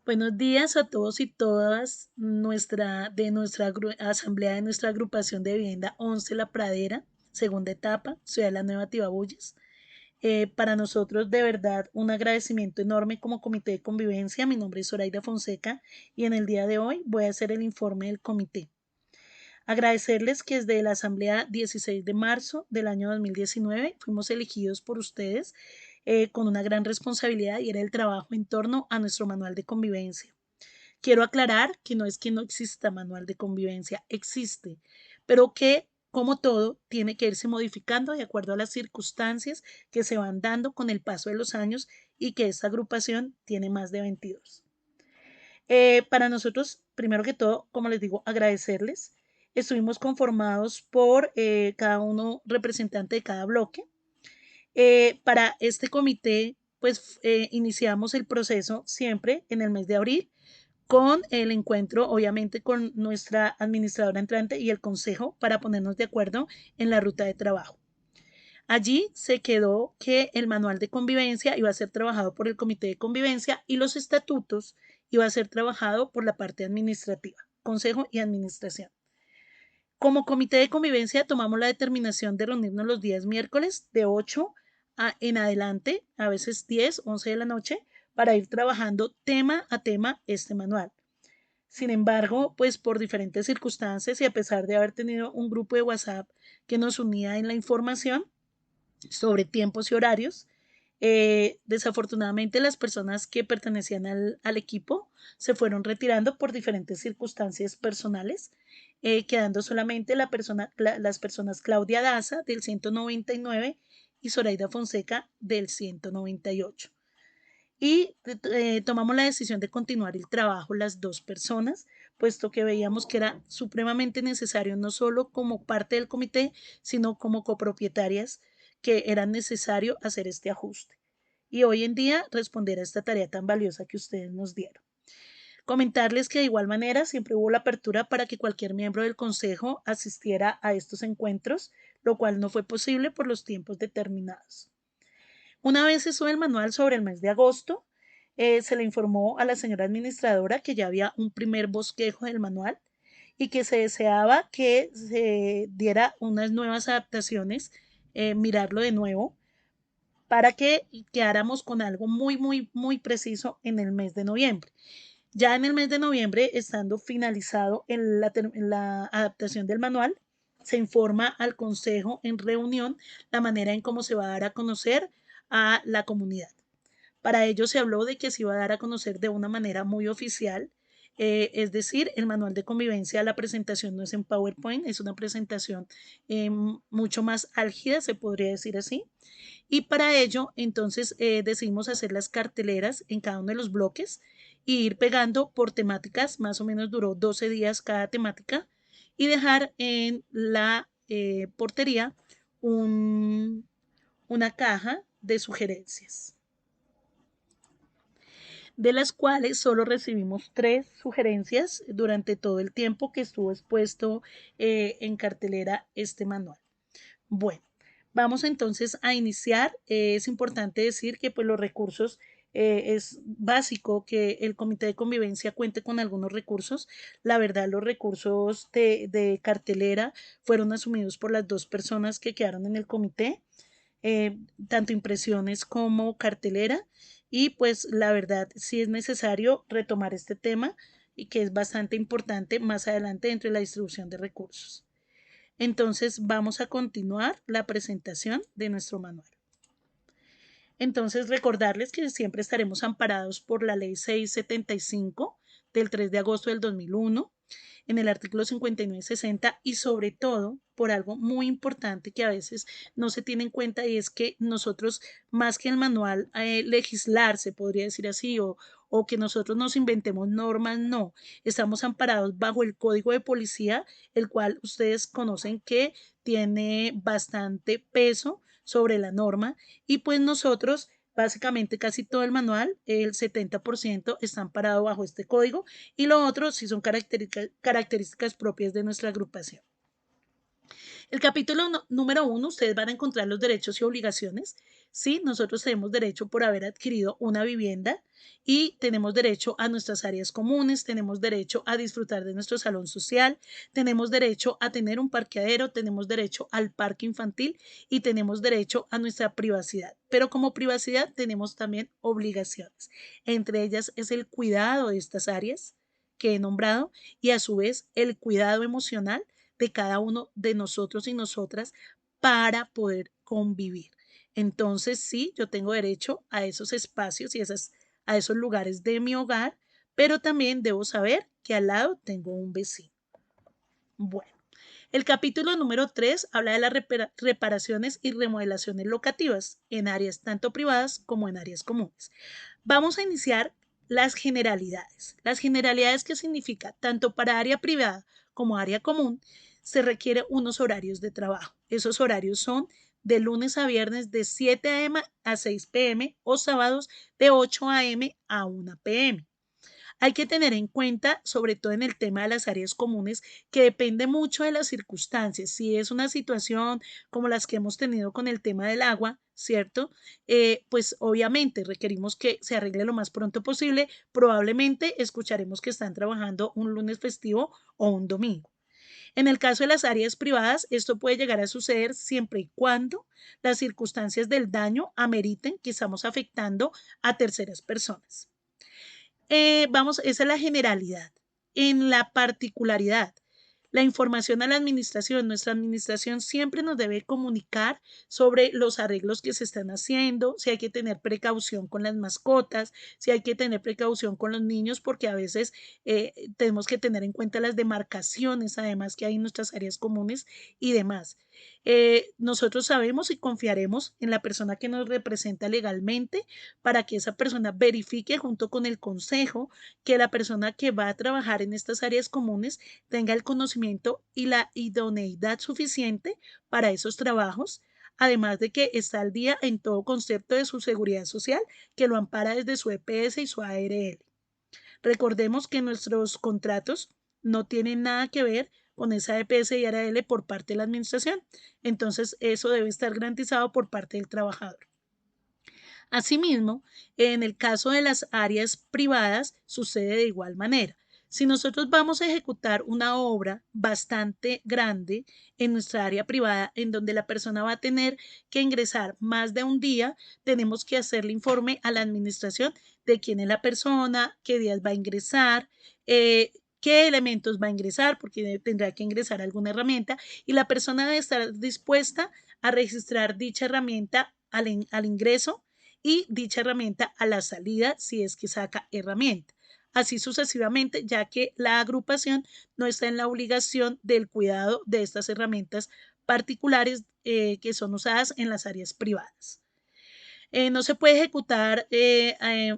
Buenos días a todos y todas de nuestra asamblea de nuestra agrupación de vivienda 11 La Pradera, segunda etapa, Ciudad de la Nueva Tibabuyes. Para nosotros, de verdad, un agradecimiento enorme como comité de convivencia. Mi nombre es Zoraida Fonseca y en el día de hoy voy a hacer el informe del comité. Agradecerles que desde la asamblea 16 de marzo del año 2019 fuimos elegidos por ustedes con una gran responsabilidad y era el trabajo en torno a nuestro manual de convivencia. Quiero aclarar que no es que no exista manual de convivencia, existe, pero que, como todo, tiene que irse modificando de acuerdo a las circunstancias que se van dando con el paso de los años y que esta agrupación tiene más de 22. Para nosotros, primero que todo, como les digo, agradecerles. Estuvimos conformados por cada uno representante de cada bloque. Para este comité, pues iniciamos el proceso siempre en el mes de abril con el encuentro, obviamente, con nuestra administradora entrante y el consejo para ponernos de acuerdo en la ruta de trabajo. Allí se quedó que el manual de convivencia iba a ser trabajado por el comité de convivencia y los estatutos iba a ser trabajado por la parte administrativa, consejo y administración. Como comité de convivencia tomamos la determinación de reunirnos los días miércoles de 8 en adelante, a veces 10, 11 de la noche, para ir trabajando tema a tema este manual. Sin embargo, pues por diferentes circunstancias y a pesar de haber tenido un grupo de WhatsApp que nos unía en la información sobre tiempos y horarios, desafortunadamente las personas que pertenecían al equipo se fueron retirando por diferentes circunstancias personales, quedando solamente las personas Claudia Daza del 199 y Zoraida Fonseca del 198 y tomamos la decisión de continuar el trabajo las dos personas, puesto que veíamos que era supremamente necesario, no solo como parte del comité, sino como copropietarias, que era necesario hacer este ajuste. Y hoy en día responder a esta tarea tan valiosa que ustedes nos dieron. Comentarles que de igual manera siempre hubo la apertura para que cualquier miembro del consejo asistiera a estos encuentros, lo cual no fue posible por los tiempos determinados. Una vez se sube el manual sobre el mes de agosto, se le informó a la señora administradora que ya había un primer bosquejo del manual y que se deseaba que se diera unas nuevas adaptaciones, mirarlo de nuevo, para que quedáramos con algo muy, muy, muy preciso en el mes de noviembre. Ya en el mes de noviembre, estando finalizado en la adaptación del manual, se informa al consejo en reunión la manera en cómo se va a dar a conocer a la comunidad. Para ello se habló de que se iba a dar a conocer de una manera muy oficial, es decir, el manual de convivencia, la presentación no es en PowerPoint, es una presentación mucho más álgida, se podría decir así. Y para ello, entonces, decidimos hacer las carteleras en cada uno de los bloques y ir pegando por temáticas, más o menos duró 12 días cada temática, y dejar en la portería una caja de sugerencias, de las cuales solo recibimos 3 sugerencias durante todo el tiempo que estuvo expuesto en cartelera este manual. Bueno, vamos entonces a iniciar. Es importante decir que pues los recursos, es básico que el comité de convivencia cuente con algunos recursos. La verdad, los recursos de cartelera fueron asumidos por las dos personas que quedaron en el comité, tanto impresiones como cartelera. Y pues la verdad, sí es necesario retomar este tema y que es bastante importante más adelante dentro de la distribución de recursos. Entonces vamos a continuar la presentación de nuestro manual. Entonces recordarles que siempre estaremos amparados por la ley 675 del 3 de agosto del 2001, en el artículo 5960 y sobre todo por algo muy importante que a veces no se tiene en cuenta, y es que nosotros, más que el manual, legislar, se podría decir así, o que nosotros nos inventemos normas, no, estamos amparados bajo el Código de Policía, el cual ustedes conocen que tiene bastante peso sobre la norma, y pues nosotros básicamente casi todo el manual, el 70% está amparado bajo este código, y lo otro sí son características propias de nuestra agrupación. El capítulo número 1, ustedes van a encontrar los derechos y obligaciones. Sí, nosotros tenemos derecho por haber adquirido una vivienda y tenemos derecho a nuestras áreas comunes, tenemos derecho a disfrutar de nuestro salón social, tenemos derecho a tener un parqueadero, tenemos derecho al parque infantil y tenemos derecho a nuestra privacidad. Pero como privacidad tenemos también obligaciones. Entre ellas es el cuidado de estas áreas que he nombrado y a su vez el cuidado emocional de cada uno de nosotros y nosotras para poder convivir. Entonces, sí, yo tengo derecho a esos espacios y a esos lugares de mi hogar, pero también debo saber que al lado tengo un vecino. Bueno, el capítulo número 3 habla de las reparaciones y remodelaciones locativas en áreas tanto privadas como en áreas comunes. Vamos a iniciar las generalidades. Las generalidades que significa tanto para área privada como área común se requiere unos horarios de trabajo. Esos horarios son de lunes a viernes de 7 a.m. a 6 p.m. o sábados de 8 a.m. a 1 p.m. Hay que tener en cuenta, sobre todo en el tema de las áreas comunes, que depende mucho de las circunstancias. Si es una situación como las que hemos tenido con el tema del agua, ¿cierto? Pues obviamente requerimos que se arregle lo más pronto posible. Probablemente escucharemos que están trabajando un lunes festivo o un domingo. En el caso de las áreas privadas, esto puede llegar a suceder siempre y cuando las circunstancias del daño ameriten que estamos afectando a terceras personas. Esa es la generalidad. En la particularidad, la información a la administración, nuestra administración siempre nos debe comunicar sobre los arreglos que se están haciendo, si hay que tener precaución con las mascotas, si hay que tener precaución con los niños, porque a veces tenemos que tener en cuenta las demarcaciones, además que hay en nuestras áreas comunes y demás. Nosotros sabemos y confiaremos en la persona que nos representa legalmente para que esa persona verifique junto con el consejo que la persona que va a trabajar en estas áreas comunes tenga el conocimiento y la idoneidad suficiente para esos trabajos, además de que está al día en todo concepto de su seguridad social que lo ampara desde su EPS y su ARL. Recordemos que nuestros contratos no tienen nada que ver con esa EPS y ARL por parte de la administración. Entonces, eso debe estar garantizado por parte del trabajador. Asimismo, en el caso de las áreas privadas sucede de igual manera. Si nosotros vamos a ejecutar una obra bastante grande en nuestra área privada, en donde la persona va a tener que ingresar más de un día, tenemos que hacerle informe a la administración de quién es la persona, qué días va a ingresar, qué elementos va a ingresar, porque tendrá que ingresar alguna herramienta, y la persona debe estar dispuesta a registrar dicha herramienta al ingreso y dicha herramienta a la salida si es que saca herramienta. Así sucesivamente, ya que la agrupación no está en la obligación del cuidado de estas herramientas particulares que son usadas en las áreas privadas. No se puede ejecutar,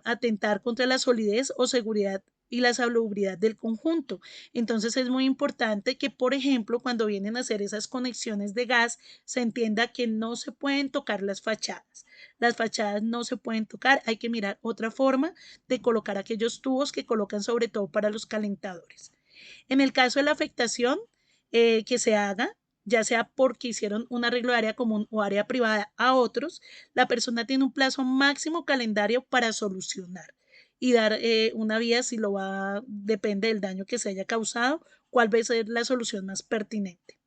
atentar contra la solidez o seguridad y la salubridad del conjunto. Entonces es muy importante que, por ejemplo, cuando vienen a hacer esas conexiones de gas, se entienda que no se pueden tocar las fachadas. Las fachadas no se pueden tocar, hay que mirar otra forma de colocar aquellos tubos que colocan sobre todo para los calentadores. En el caso de la afectación que se haga, ya sea porque hicieron un arreglo de área común o área privada a otros, la persona tiene un plazo máximo calendario para solucionar y dar una vía si lo va, depende del daño que se haya causado, cuál va a ser la solución más pertinente.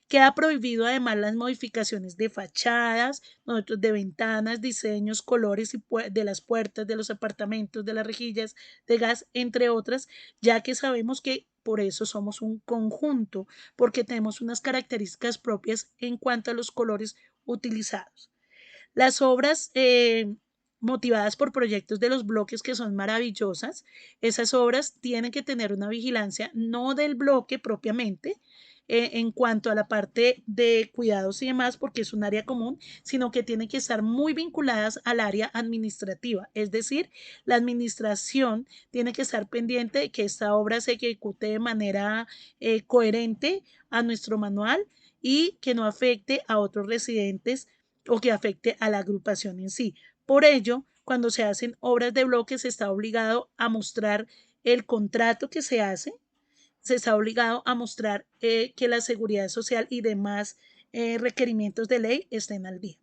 Queda prohibido además las modificaciones de fachadas, de ventanas, diseños, colores y de las puertas, de los apartamentos, de las rejillas de gas, entre otras, ya que sabemos que por eso somos un conjunto, porque tenemos unas características propias en cuanto a los colores utilizados. Las obras motivadas por proyectos de los bloques que son maravillosas, esas obras tienen que tener una vigilancia no del bloque propiamente, en cuanto a la parte de cuidados y demás, porque es un área común, sino que tienen que estar muy vinculadas al área administrativa. Es decir, la administración tiene que estar pendiente de que esta obra se ejecute de manera coherente a nuestro manual y que no afecte a otros residentes o que afecte a la agrupación en sí. Por ello, cuando se hacen obras de bloque, se está obligado a mostrar el contrato que se está obligado a mostrar que la seguridad social y demás requerimientos de ley estén al día.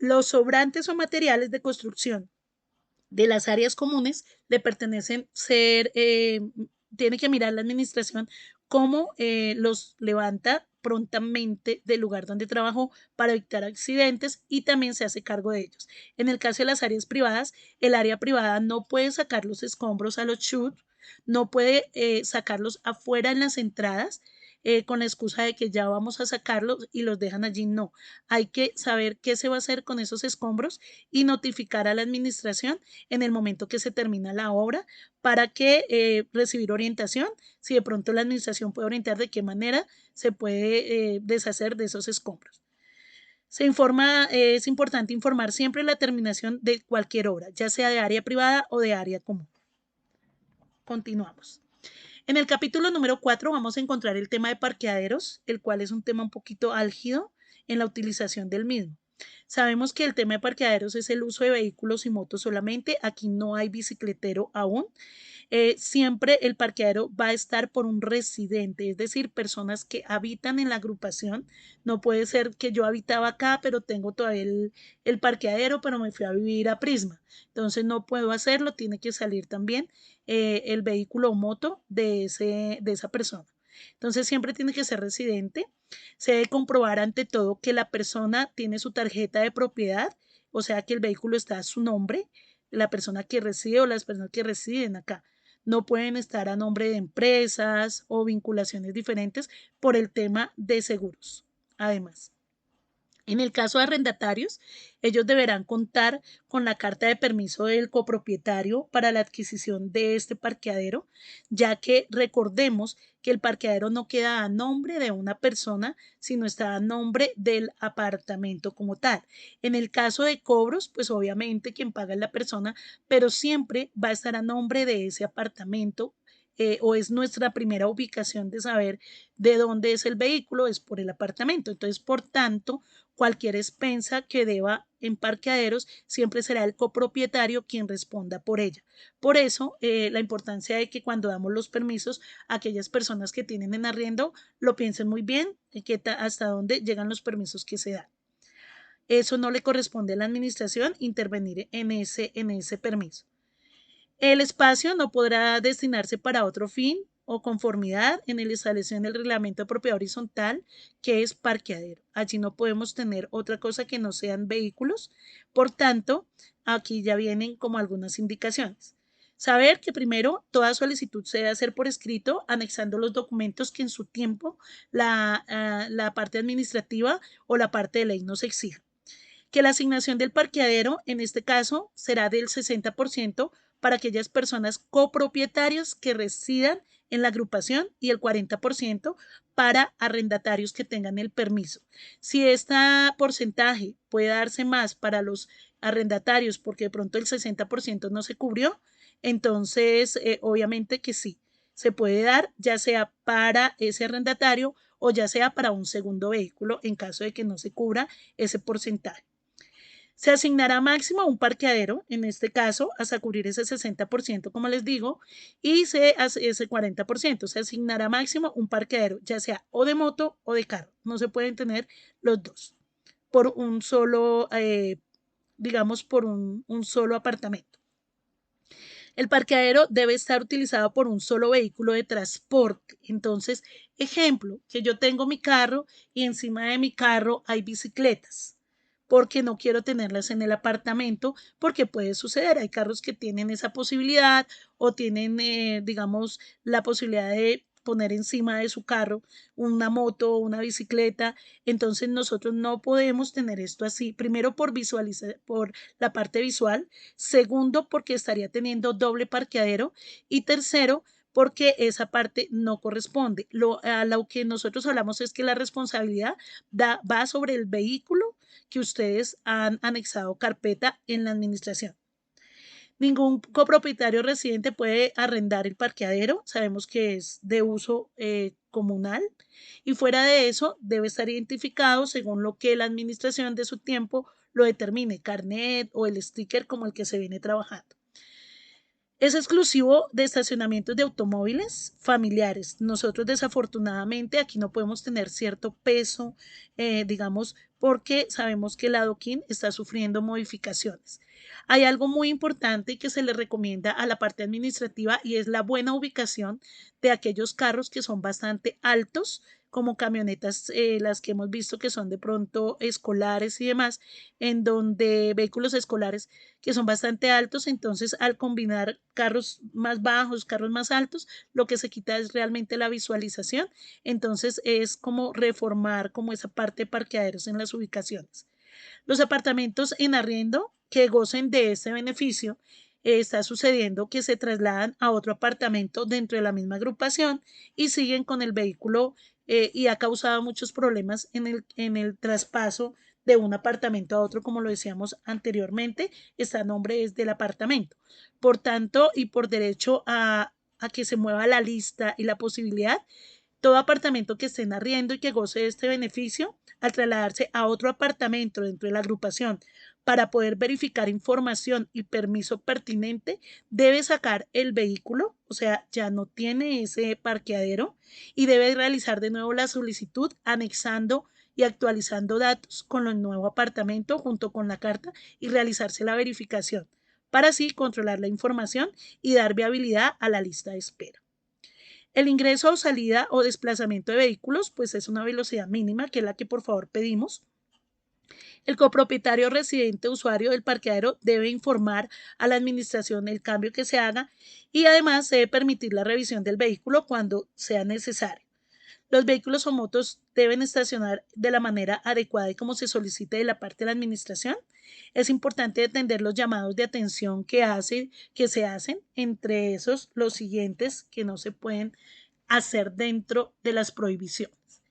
Los sobrantes o materiales de construcción de las áreas comunes le pertenecen tiene que mirar la administración cómo los levanta prontamente del lugar donde trabajó para evitar accidentes y también se hace cargo de ellos. En el caso de las áreas privadas, el área privada no puede sacar los escombros a los chute, no puede sacarlos afuera en las entradas con la excusa de que ya vamos a sacarlos y los dejan allí. No, hay que saber qué se va a hacer con esos escombros y notificar a la administración en el momento que se termina la obra para que recibir orientación, si de pronto la administración puede orientar de qué manera se puede deshacer de esos escombros. Es importante informar siempre la terminación de cualquier obra, ya sea de área privada o de área común. Continuamos. En el capítulo número 4 vamos a encontrar el tema de parqueaderos, el cual es un tema un poquito álgido en la utilización del mismo. Sabemos que el tema de parqueaderos es el uso de vehículos y motos solamente. Aquí no hay bicicletero aún. Siempre el parqueadero va a estar por un residente, es decir, personas que habitan en la agrupación. No puede ser que yo habitaba acá, pero tengo todavía el parqueadero, pero me fui a vivir a Prisma. Entonces no puedo hacerlo, tiene que salir también el vehículo o moto de esa persona. Entonces siempre tiene que ser residente. Se debe comprobar ante todo que la persona tiene su tarjeta de propiedad, o sea que el vehículo está a su nombre, la persona que reside o las personas que residen acá. No pueden estar a nombre de empresas o vinculaciones diferentes por el tema de seguros. Además, en el caso de arrendatarios, ellos deberán contar con la carta de permiso del copropietario para la adquisición de este parqueadero, ya que recordemos que el parqueadero no queda a nombre de una persona, sino está a nombre del apartamento como tal. En el caso de cobros, pues obviamente quien paga es la persona, pero siempre va a estar a nombre de ese apartamento. O es nuestra primera ubicación de saber de dónde es el vehículo, es por el apartamento. Entonces, por tanto, cualquier expensa que deba en parqueaderos siempre será el copropietario quien responda por ella. Por eso, la importancia de que cuando damos los permisos a aquellas personas que tienen en arriendo lo piensen muy bien hasta dónde llegan los permisos que se dan. Eso no le corresponde a la administración intervenir en ese permiso. El espacio no podrá destinarse para otro fin o conformidad en el establecimiento del reglamento de propiedad horizontal, que es parqueadero. Allí no podemos tener otra cosa que no sean vehículos. Por tanto, aquí ya vienen como algunas indicaciones. Saber que primero toda solicitud se debe hacer por escrito, anexando los documentos que en su tiempo la parte administrativa o la parte de ley nos exija. Que la asignación del parqueadero, en este caso, será del 60% para aquellas personas copropietarios que residan en la agrupación y el 40% para arrendatarios que tengan el permiso. Si este porcentaje puede darse más para los arrendatarios porque de pronto el 60% no se cubrió, entonces obviamente que sí, se puede dar ya sea para ese arrendatario o ya sea para un segundo vehículo en caso de que no se cubra ese porcentaje. Se asignará máximo un parqueadero, en este caso, hasta cubrir ese 60%, como les digo, y se hace ese 40%. Se asignará máximo un parqueadero, ya sea o de moto o de carro. No se pueden tener los dos por un solo, digamos, por un solo apartamento. El parqueadero debe estar utilizado por un solo vehículo de transporte. Entonces, ejemplo, que yo tengo mi carro y encima de mi carro hay bicicletas porque no quiero tenerlas en el apartamento, porque puede suceder. Hay carros que tienen esa posibilidad o tienen, digamos, la posibilidad de poner encima de su carro una moto o una bicicleta. Entonces nosotros no podemos tener esto así. Primero por visualizar, por la parte visual. Segundo, porque estaría teniendo doble parqueadero. Y tercero, porque esa parte no corresponde. A lo que nosotros hablamos es que la responsabilidad va sobre el vehículo que ustedes han anexado carpeta en la administración. Ningún copropietario residente puede arrendar el parqueadero, sabemos que es de uso comunal y fuera de eso debe estar identificado según lo que la administración de su tiempo lo determine, carnet o el sticker como el que se viene trabajando. Es exclusivo de estacionamientos de automóviles familiares. Nosotros desafortunadamente aquí no podemos tener cierto peso, digamos, porque sabemos que el adoquín está sufriendo modificaciones. Hay algo muy importante que se le recomienda a la parte administrativa y es la buena ubicación de aquellos carros que son bastante altos, como camionetas, las que hemos visto que son de pronto escolares y demás, en donde vehículos escolares que son bastante altos, entonces al combinar carros más bajos, carros más altos, lo que se quita es realmente la visualización, entonces es como reformar como esa parte de parqueaderos en las ubicaciones. Los apartamentos en arriendo que gocen de este beneficio, está sucediendo que se trasladan a otro apartamento dentro de la misma agrupación y siguen con el vehículo, y ha causado muchos problemas en el traspaso de un apartamento a otro, como lo decíamos anteriormente, está a nombre del apartamento. Por tanto, y por derecho a que se mueva la lista y la posibilidad, todo apartamento que esté en arriendo y que goce de este beneficio, al trasladarse a otro apartamento dentro de la agrupación para poder verificar información y permiso pertinente, debe sacar el vehículo, o sea, ya no tiene ese parqueadero y debe realizar de nuevo la solicitud anexando y actualizando datos con el nuevo apartamento junto con la carta y realizarse la verificación para así controlar la información y dar viabilidad a la lista de espera. El ingreso o salida o desplazamiento de vehículos, pues es una velocidad mínima, que es la que por favor pedimos. El copropietario residente usuario del parqueadero debe informar a la administración el cambio que se haga y además debe permitir la revisión del vehículo cuando sea necesario. Los vehículos o motos deben estacionar de la manera adecuada y como se solicite de la parte de la administración. Es importante atender los llamados de atención que se hacen, entre esos los siguientes que no se pueden hacer dentro de las prohibiciones.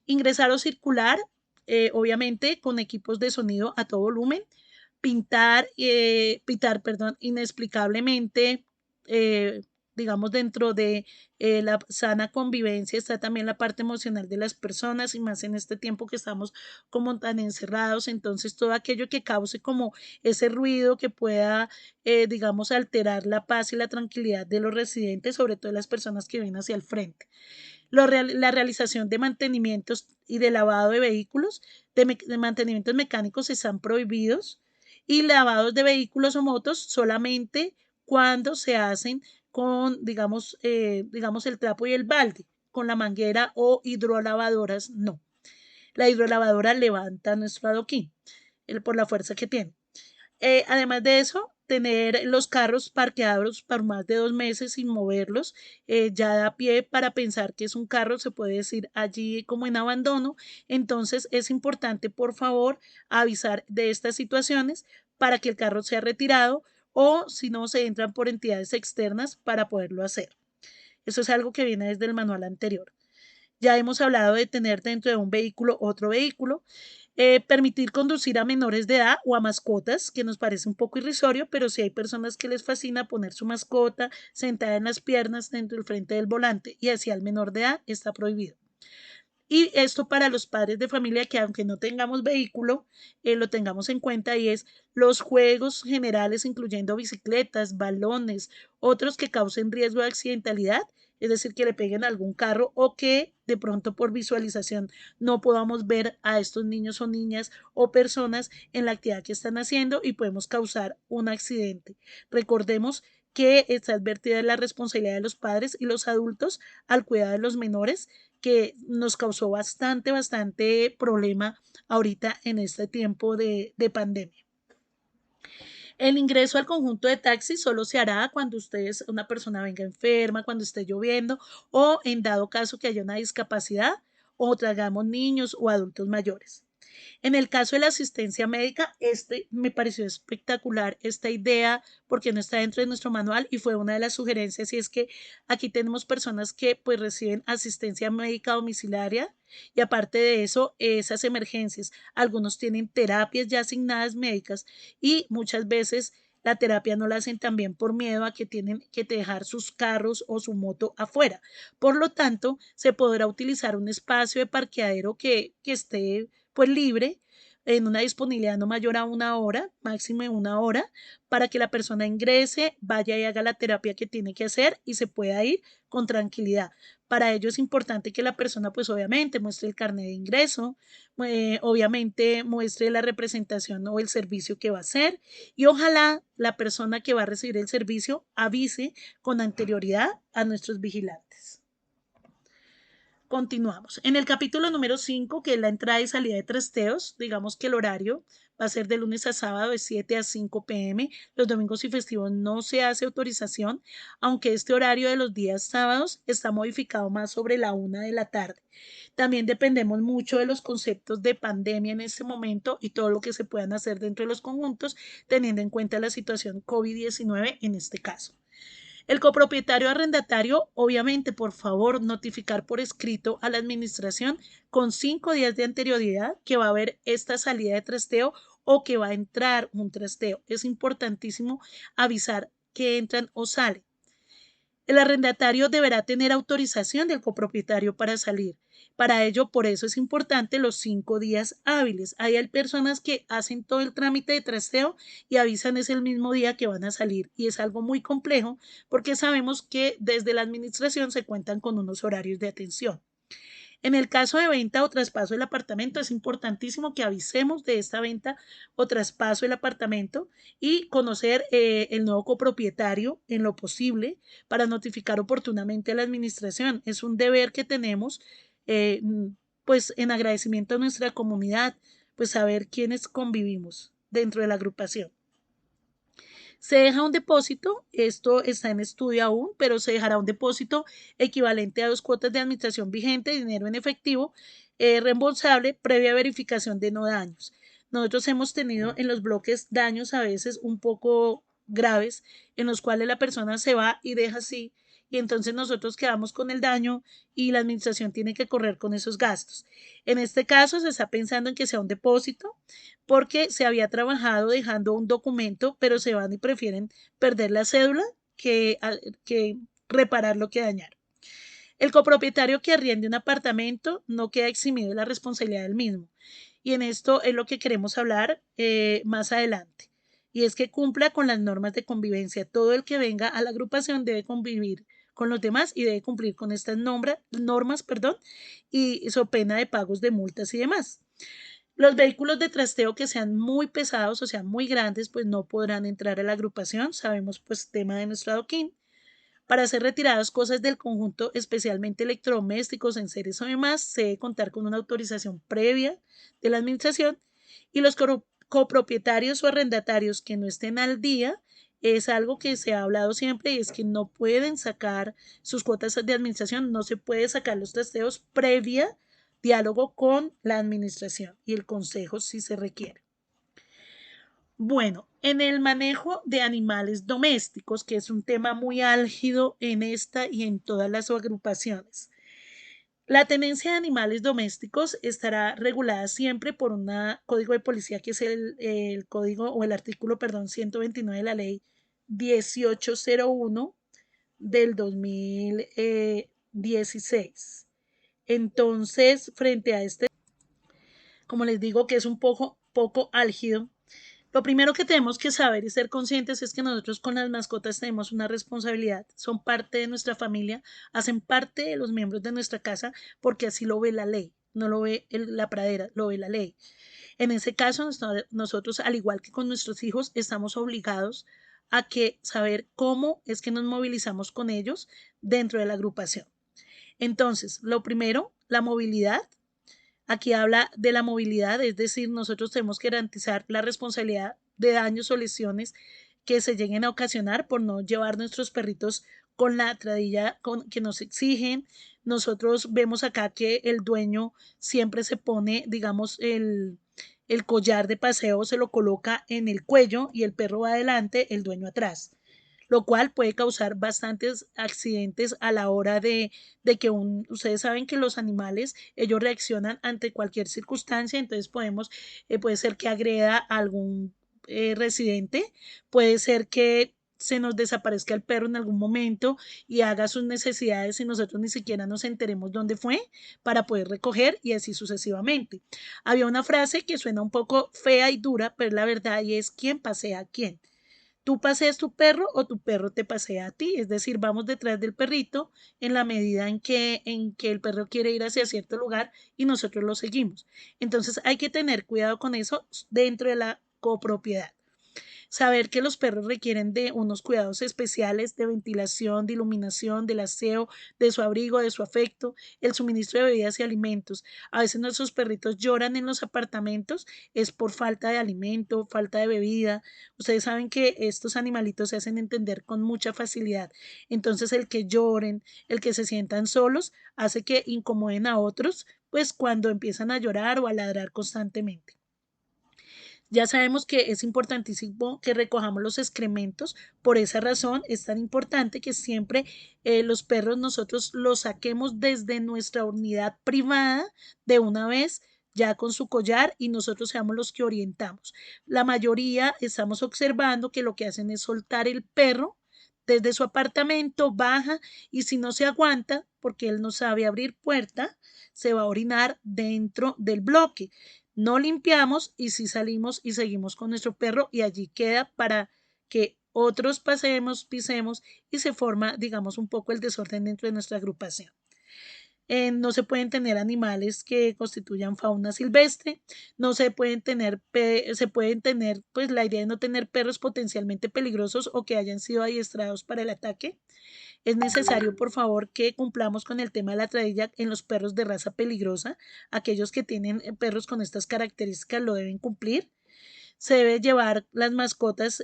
Ingresar o circular, obviamente, con equipos de sonido a todo volumen. Pitar, perdón, inexplicablemente, eh, digamos, dentro de la sana convivencia está también la parte emocional de las personas y más en este tiempo que estamos como tan encerrados, entonces todo aquello que cause como ese ruido que pueda, digamos, alterar la paz y la tranquilidad de los residentes, sobre todo las personas que vienen hacia el frente. La realización de mantenimientos y de lavado de vehículos, de mantenimientos mecánicos están prohibidos y lavados de vehículos o motos solamente cuando se hacen con, digamos, el trapo y el balde, con la manguera o hidrolavadoras, no. La hidrolavadora levanta nuestro adoquín por la fuerza que tiene. Además de eso, tener los carros parqueados por más de 2 meses sin moverlos, ya da pie para pensar que es un carro, se puede decir allí como en abandono. Entonces es importante, por favor, avisar de estas situaciones para que el carro sea retirado o si no, se entran por entidades externas para poderlo hacer. Eso es algo que viene desde el manual anterior. Ya hemos hablado de tener dentro de un vehículo otro vehículo, permitir conducir a menores de edad o a mascotas, que nos parece un poco irrisorio, pero si hay personas que les fascina poner su mascota sentada en las piernas dentro del frente del volante y hacia el menor de edad, está prohibido. Y esto para los padres de familia que aunque no tengamos vehículo, lo tengamos en cuenta y es los juegos generales, incluyendo bicicletas, balones, otros que causen riesgo de accidentalidad, es decir, que le peguen a algún carro o que de pronto por visualización no podamos ver a estos niños o niñas o personas en la actividad que están haciendo y podemos causar un accidente. Recordemos que está advertida la responsabilidad de los padres y los adultos al cuidado de los menores, que nos causó bastante problema ahorita en este tiempo de pandemia. El ingreso al conjunto de taxis solo se hará cuando ustedes, una persona venga enferma, cuando esté lloviendo o en dado caso que haya una discapacidad o traigamos niños o adultos mayores. En el caso de la asistencia médica, me pareció espectacular esta idea porque no está dentro de nuestro manual y fue una de las sugerencias y es que aquí tenemos personas que pues reciben asistencia médica domiciliaria y aparte de eso, esas emergencias, algunos tienen terapias ya asignadas médicas y muchas veces la terapia no la hacen también por miedo a que tienen que dejar sus carros o su moto afuera. Por lo tanto, se podrá utilizar un espacio de parqueadero que esté pues libre en una disponibilidad no mayor a 1 hora, máximo de 1 hora, para que la persona ingrese, vaya y haga la terapia que tiene que hacer y se pueda ir con tranquilidad. Para ello es importante que la persona pues obviamente muestre el carnet de ingreso, obviamente muestre la representación o el servicio que va a hacer y ojalá la persona que va a recibir el servicio avise con anterioridad a nuestros vigilantes. Continuamos. En el capítulo número 5, que es la entrada y salida de trasteos, digamos que el horario va a ser de lunes a sábado de 7 a 5 p.m. Los domingos y festivos no se hace autorización, aunque este horario de los días sábados está modificado más sobre la 1 de la tarde. También dependemos mucho de los conceptos de pandemia en este momento y todo lo que se puedan hacer dentro de los conjuntos, teniendo en cuenta la situación COVID-19 en este caso. El copropietario arrendatario, obviamente, por favor, notificar por escrito a la administración con 5 días de anterioridad que va a haber esta salida de trasteo o que va a entrar un trasteo. Es importantísimo avisar que entran o salen. El arrendatario deberá tener autorización del copropietario para salir. Para ello, por eso es importante los 5 días hábiles. Hay personas que hacen todo el trámite de trasteo y avisan es el mismo día que van a salir. Y es algo muy complejo porque sabemos que desde la administración se cuentan con unos horarios de atención. En el caso de venta o traspaso del apartamento, es importantísimo que avisemos de esta venta o traspaso del apartamento y conocer el nuevo copropietario en lo posible para notificar oportunamente a la administración. Es un deber que tenemos, eh, pues en agradecimiento a nuestra comunidad, pues saber quiénes convivimos dentro de la agrupación. Se deja un depósito, esto está en estudio aún, pero se dejará un depósito equivalente a 2 cuotas de administración vigente de dinero en efectivo reembolsable previa verificación de no daños. Nosotros hemos tenido en los bloques daños a veces un poco graves en los cuales la persona se va y deja así y entonces nosotros quedamos con el daño y la administración tiene que correr con esos gastos. En este caso se está pensando en que sea un depósito porque se había trabajado dejando un documento, pero se van y prefieren perder la cédula que reparar lo que dañaron. El copropietario que arriende un apartamento no queda eximido de la responsabilidad del mismo. Y en esto es lo que queremos hablar más adelante. Y es que cumpla con las normas de convivencia. Todo el que venga a la agrupación debe convivir con los demás y debe cumplir con estas normas, y so pena de pagos de multas y demás. Los vehículos de trasteo que sean muy pesados o sean muy grandes, pues no podrán entrar a la agrupación. Sabemos, pues, tema de nuestro adoquín. Para ser retiradas cosas del conjunto, especialmente electrodomésticos, enseres o demás, se debe contar con una autorización previa de la administración y los copropietarios o arrendatarios que no estén al día es algo que se ha hablado siempre y es que no pueden sacar sus cuotas de administración, no se puede sacar los trasteos previa diálogo con la administración y el consejo si se requiere. Bueno, en el manejo de animales domésticos, que es un tema muy álgido en esta y en todas las agrupaciones. La tenencia de animales domésticos estará regulada siempre por un código de policía que es el código o el artículo, 129 de la ley 1801 del 2016. Entonces, frente a este, como les digo, que es un poco álgido, lo primero que tenemos que saber y ser conscientes es que nosotros con las mascotas tenemos una responsabilidad, son parte de nuestra familia, hacen parte de los miembros de nuestra casa porque así lo ve la ley, no lo ve la pradera, lo ve la ley. En ese caso, nosotros, al igual que con nuestros hijos, estamos obligados a saber cómo es que nos movilizamos con ellos dentro de la agrupación. Entonces, lo primero, la movilidad. Aquí habla de la movilidad, es decir, nosotros tenemos que garantizar la responsabilidad de daños o lesiones que se lleguen a ocasionar por no llevar nuestros perritos con la tradilla que nos exigen. Nosotros vemos acá que el dueño siempre se pone, digamos, el collar de paseo se lo coloca en el cuello y el perro va adelante, el dueño atrás, lo cual puede causar bastantes accidentes a la hora de que ustedes saben que los animales, ellos reaccionan ante cualquier circunstancia, entonces puede ser que agreda a algún residente, puede ser que se nos desaparezca el perro en algún momento y haga sus necesidades y nosotros ni siquiera nos enteremos dónde fue para poder recoger y así sucesivamente. Había una frase que suena un poco fea y dura, pero la verdad y es quién pasea a quién. Tú paseas tu perro o tu perro te pasea a ti, es decir, vamos detrás del perrito en la medida en que el perro quiere ir hacia cierto lugar y nosotros lo seguimos. Entonces hay que tener cuidado con eso dentro de la copropiedad. Saber que los perros requieren de unos cuidados especiales de ventilación, de iluminación, del aseo, de su abrigo, de su afecto, el suministro de bebidas y alimentos. A veces nuestros perritos lloran en los apartamentos, es por falta de alimento, falta de bebida. Ustedes saben que estos animalitos se hacen entender con mucha facilidad. Entonces el que lloren, el que se sientan solos, hace que incomoden a otros, pues cuando empiezan a llorar o a ladrar constantemente. Ya sabemos que es importantísimo que recojamos los excrementos, por esa razón es tan importante que siempre los perros nosotros los saquemos desde nuestra unidad privada de una vez ya con su collar y nosotros seamos los que orientamos. La mayoría estamos observando que lo que hacen es soltar el perro desde su apartamento, baja y si no se aguanta, porque él no sabe abrir puerta, se va a orinar dentro del bloque. No limpiamos y si salimos y seguimos con nuestro perro y allí queda para que otros pasemos, pisemos y se forma, digamos, un poco el desorden dentro de nuestra agrupación. No se pueden tener animales que constituyan fauna silvestre, no se pueden tener, se pueden tener, pues la idea de no tener perros potencialmente peligrosos o que hayan sido adiestrados para el ataque. Es necesario, por favor, que cumplamos con el tema de la tradilla en los perros de raza peligrosa. Aquellos que tienen perros con estas características lo deben cumplir. Se debe llevar las mascotas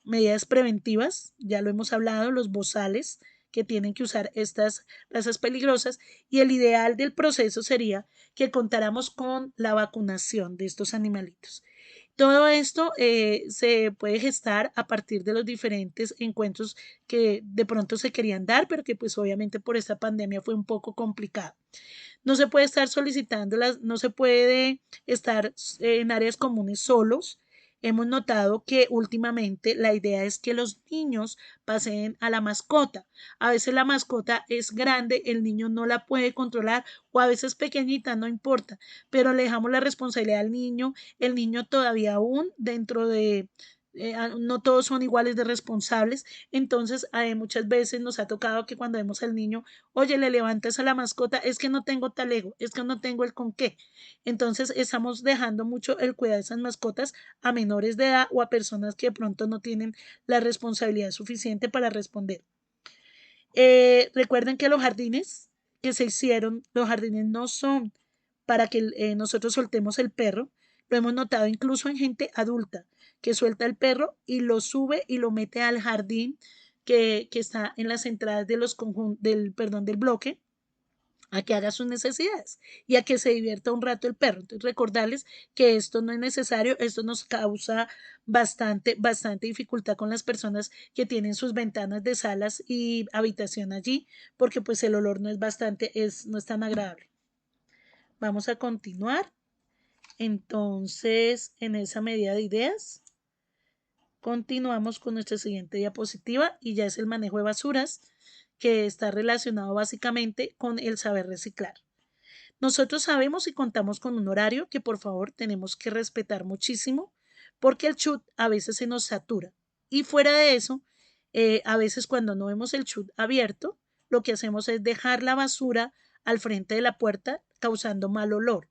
medidas preventivas, ya lo hemos hablado, los bozales que tienen que usar estas razas peligrosas y el ideal del proceso sería que contáramos con la vacunación de estos animalitos. Todo esto se puede gestar a partir de los diferentes encuentros que de pronto se querían dar, pero que pues obviamente por esta pandemia fue un poco complicado. No se puede estar solicitándolas, no se puede estar en áreas comunes solos. Hemos notado que últimamente la idea es que los niños paseen a la mascota. A veces la mascota es grande, el niño no la puede controlar o a veces pequeñita, no importa, pero le dejamos la responsabilidad al niño, el niño todavía aún dentro de no todos son iguales de responsables, entonces muchas veces nos ha tocado que cuando vemos al niño, oye, le levantas a la mascota, es que no tengo talego, es que no tengo el con qué. Entonces estamos dejando mucho el cuidado de esas mascotas a menores de edad o a personas que de pronto no tienen la responsabilidad suficiente para responder. Recuerden que los jardines que se hicieron, los jardines no son para que nosotros soltemos el perro. Lo hemos notado incluso en gente adulta que suelta el perro y lo sube y lo mete al jardín que está en las entradas de los del bloque a que haga sus necesidades y a que se divierta un rato el perro. Entonces, recordarles que esto no es necesario, esto nos causa bastante dificultad con las personas que tienen sus ventanas de salas y habitación allí, porque pues el olor no no es tan agradable. Vamos a continuar. Entonces, en esa medida de ideas, continuamos con nuestra siguiente diapositiva y ya es el manejo de basuras, que está relacionado básicamente con el saber reciclar. Nosotros sabemos y contamos con un horario que por favor tenemos que respetar muchísimo porque el chut a veces se nos satura. Y fuera de eso, a veces cuando no vemos el chut abierto, lo que hacemos es dejar la basura al frente de la puerta causando mal olor.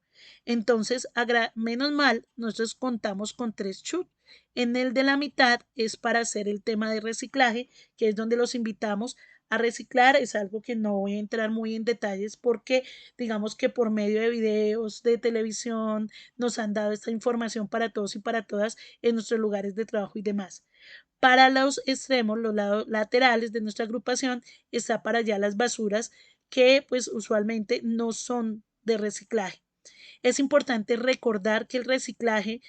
Entonces, menos mal, nosotros contamos con 3 chut. En el de la mitad es para hacer el tema de reciclaje, que es donde los invitamos a reciclar. Es algo que no voy a entrar muy en detalles porque digamos que por medio de videos, de televisión, nos han dado esta información para todos y para todas en nuestros lugares de trabajo y demás. Para los extremos, los lados laterales de nuestra agrupación, está para allá las basuras que pues usualmente no son de reciclaje. Es importante recordar que el reciclaje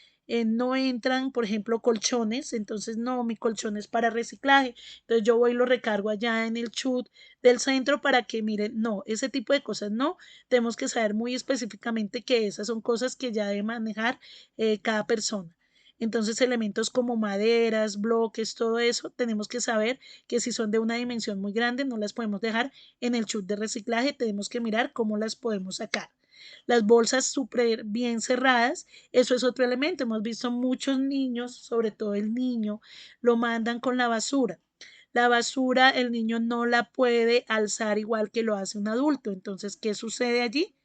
no entran, por ejemplo, colchones, entonces no, mi colchón es para reciclaje, entonces yo voy y lo recargo allá en el chut del centro para que miren, no, ese tipo de cosas no, tenemos que saber muy específicamente que esas son cosas que ya debe manejar cada persona. Entonces, elementos como maderas, bloques, todo eso, tenemos que saber que si son de una dimensión muy grande, no las podemos dejar en el chute de reciclaje, tenemos que mirar cómo las podemos sacar. Las bolsas súper bien cerradas, eso es otro elemento. Hemos visto muchos niños, sobre todo el niño, lo mandan con la basura. La basura el niño no la puede alzar igual que lo hace un adulto. Entonces, ¿qué sucede allí?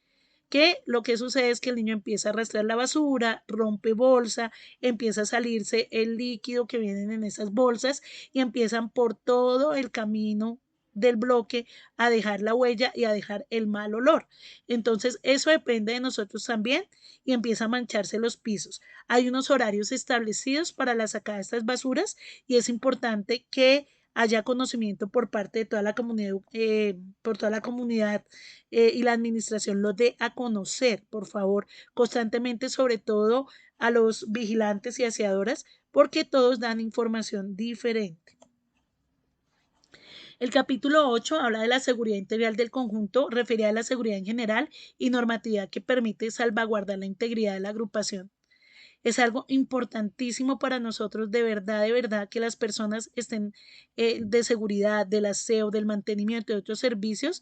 Que lo que sucede es que el niño empieza a arrastrar la basura, rompe bolsa, empieza a salirse el líquido que vienen en esas bolsas y empiezan por todo el camino del bloque a dejar la huella y a dejar el mal olor. Entonces, eso depende de nosotros también y empieza a mancharse los pisos. Hay unos horarios establecidos para la sacada de estas basuras y es importante que haya conocimiento por parte de toda la comunidad, por toda la comunidad y la administración lo dé a conocer, por favor, constantemente, sobre todo a los vigilantes y aseadoras, porque todos dan información diferente. El capítulo 8 habla de la seguridad integral del conjunto, referida a la seguridad en general y normatividad que permite salvaguardar la integridad de la agrupación. Es algo importantísimo para nosotros, de verdad, que las personas estén de seguridad, del aseo, del mantenimiento de otros servicios,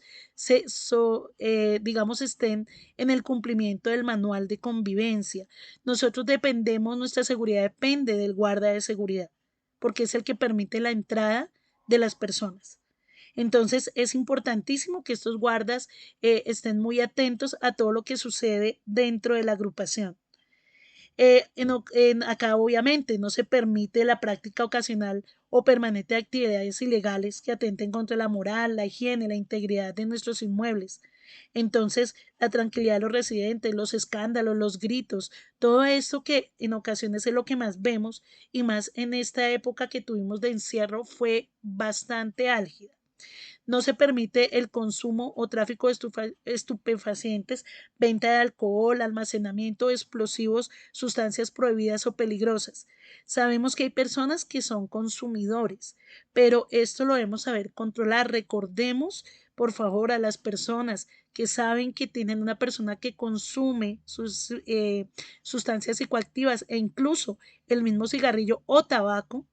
digamos, estén en el cumplimiento del manual de convivencia. Nosotros dependemos, nuestra seguridad depende del guarda de seguridad, porque es el que permite la entrada de las personas. Entonces es importantísimo que estos guardas estén muy atentos a todo lo que sucede dentro de la agrupación. Acá obviamente no se permite la práctica ocasional o permanente de actividades ilegales que atenten contra la moral, la higiene, la integridad de nuestros inmuebles. Entonces, la tranquilidad de los residentes, los escándalos, los gritos, todo esto que en ocasiones es lo que más vemos y más en esta época que tuvimos de encierro fue bastante álgida. No se permite el consumo o tráfico de estupefacientes, venta de alcohol, almacenamiento de explosivos, sustancias prohibidas o peligrosas. Sabemos que hay personas que son consumidores, pero esto lo debemos saber controlar. Recordemos, por favor, a las personas que saben que tienen una persona que consume sus sustancias psicoactivas e incluso el mismo cigarrillo o tabaco,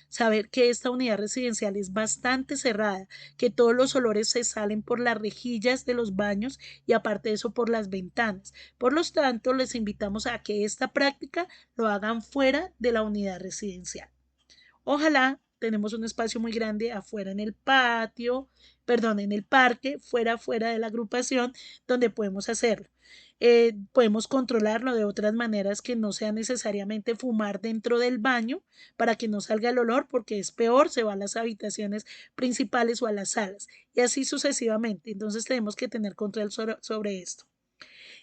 saber que esta unidad residencial es bastante cerrada, que todos los olores se salen por las rejillas de los baños y aparte de eso por las ventanas. Por lo tanto, les invitamos a que esta práctica lo hagan fuera de la unidad residencial. Ojalá tenemos un espacio muy grande afuera en el patio, perdón, en el parque, fuera de la agrupación, donde podemos hacerlo. Podemos controlarlo de otras maneras que no sea necesariamente fumar dentro del baño para que no salga el olor, porque es peor, se va a las habitaciones principales o a las salas y así sucesivamente. Entonces tenemos que tener control sobre esto.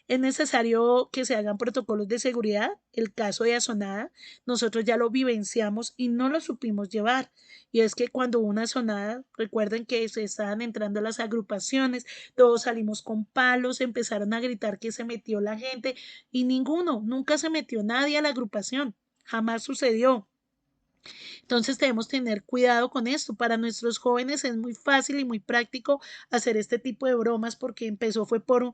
Es necesario que se hagan protocolos de seguridad. El caso de Asonada, nosotros ya lo vivenciamos y no lo supimos llevar. Y es que cuando hubo una Asonada, recuerden que se estaban entrando las agrupaciones, todos salimos con palos, empezaron a gritar que se metió la gente y nunca se metió nadie a la agrupación. Jamás sucedió. Entonces debemos tener cuidado con esto. Para nuestros jóvenes es muy fácil y muy práctico hacer este tipo de bromas porque empezó fue por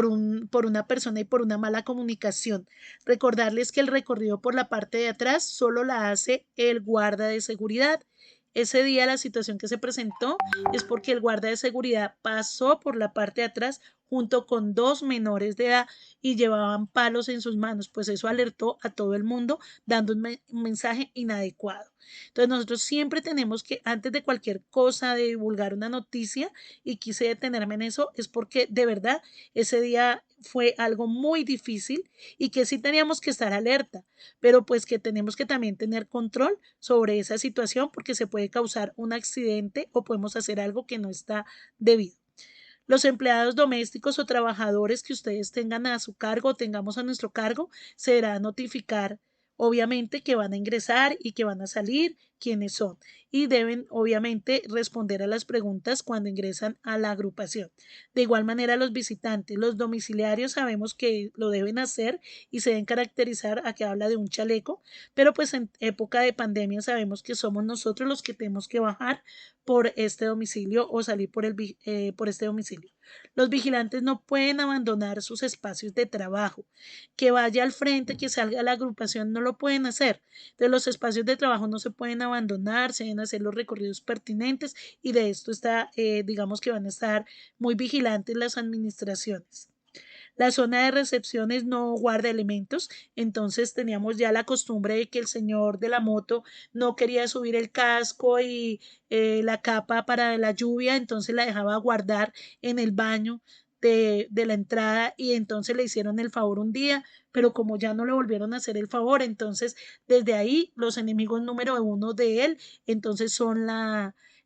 una persona y por una mala comunicación. Recordarles que el recorrido por la parte de atrás solo la hace el guarda de seguridad. Ese día la situación que se presentó es porque el guarda de seguridad pasó por la parte de atrás junto con dos menores de edad y llevaban palos en sus manos, pues eso alertó a todo el mundo dando un mensaje inadecuado. Entonces nosotros siempre tenemos que, antes de cualquier cosa, de divulgar una noticia, y quise detenerme en eso, es porque de verdad ese día fue algo muy difícil y que sí teníamos que estar alerta, pero pues que tenemos que también tener control sobre esa situación porque se puede causar un accidente o podemos hacer algo que no está debido. Los empleados domésticos o trabajadores que ustedes tengan a su cargo o tengamos a nuestro cargo, se deberá notificar, obviamente, que van a ingresar y que van a salir, quiénes son y deben obviamente responder a las preguntas cuando ingresan a la agrupación. De igual manera, los visitantes, los domiciliarios sabemos que lo deben hacer y se deben caracterizar a que habla de un chaleco, pero pues en época de pandemia sabemos que somos nosotros los que tenemos que bajar por este domicilio o salir por este domicilio. Los vigilantes no pueden abandonar sus espacios de trabajo. Que vaya al frente, que salga a la agrupación, no lo pueden hacer. De los espacios de trabajo no se pueden abandonar, se deben hacer los recorridos pertinentes y de esto está, digamos que van a estar muy vigilantes las administraciones. La zona de recepciones no guarda elementos, entonces teníamos ya la costumbre de que el señor de la moto no quería subir el casco y la capa para la lluvia, entonces la dejaba guardar en el baño de la entrada y entonces le hicieron el favor un día, pero como ya no le volvieron a hacer el favor, entonces desde ahí los enemigos número uno de él, entonces son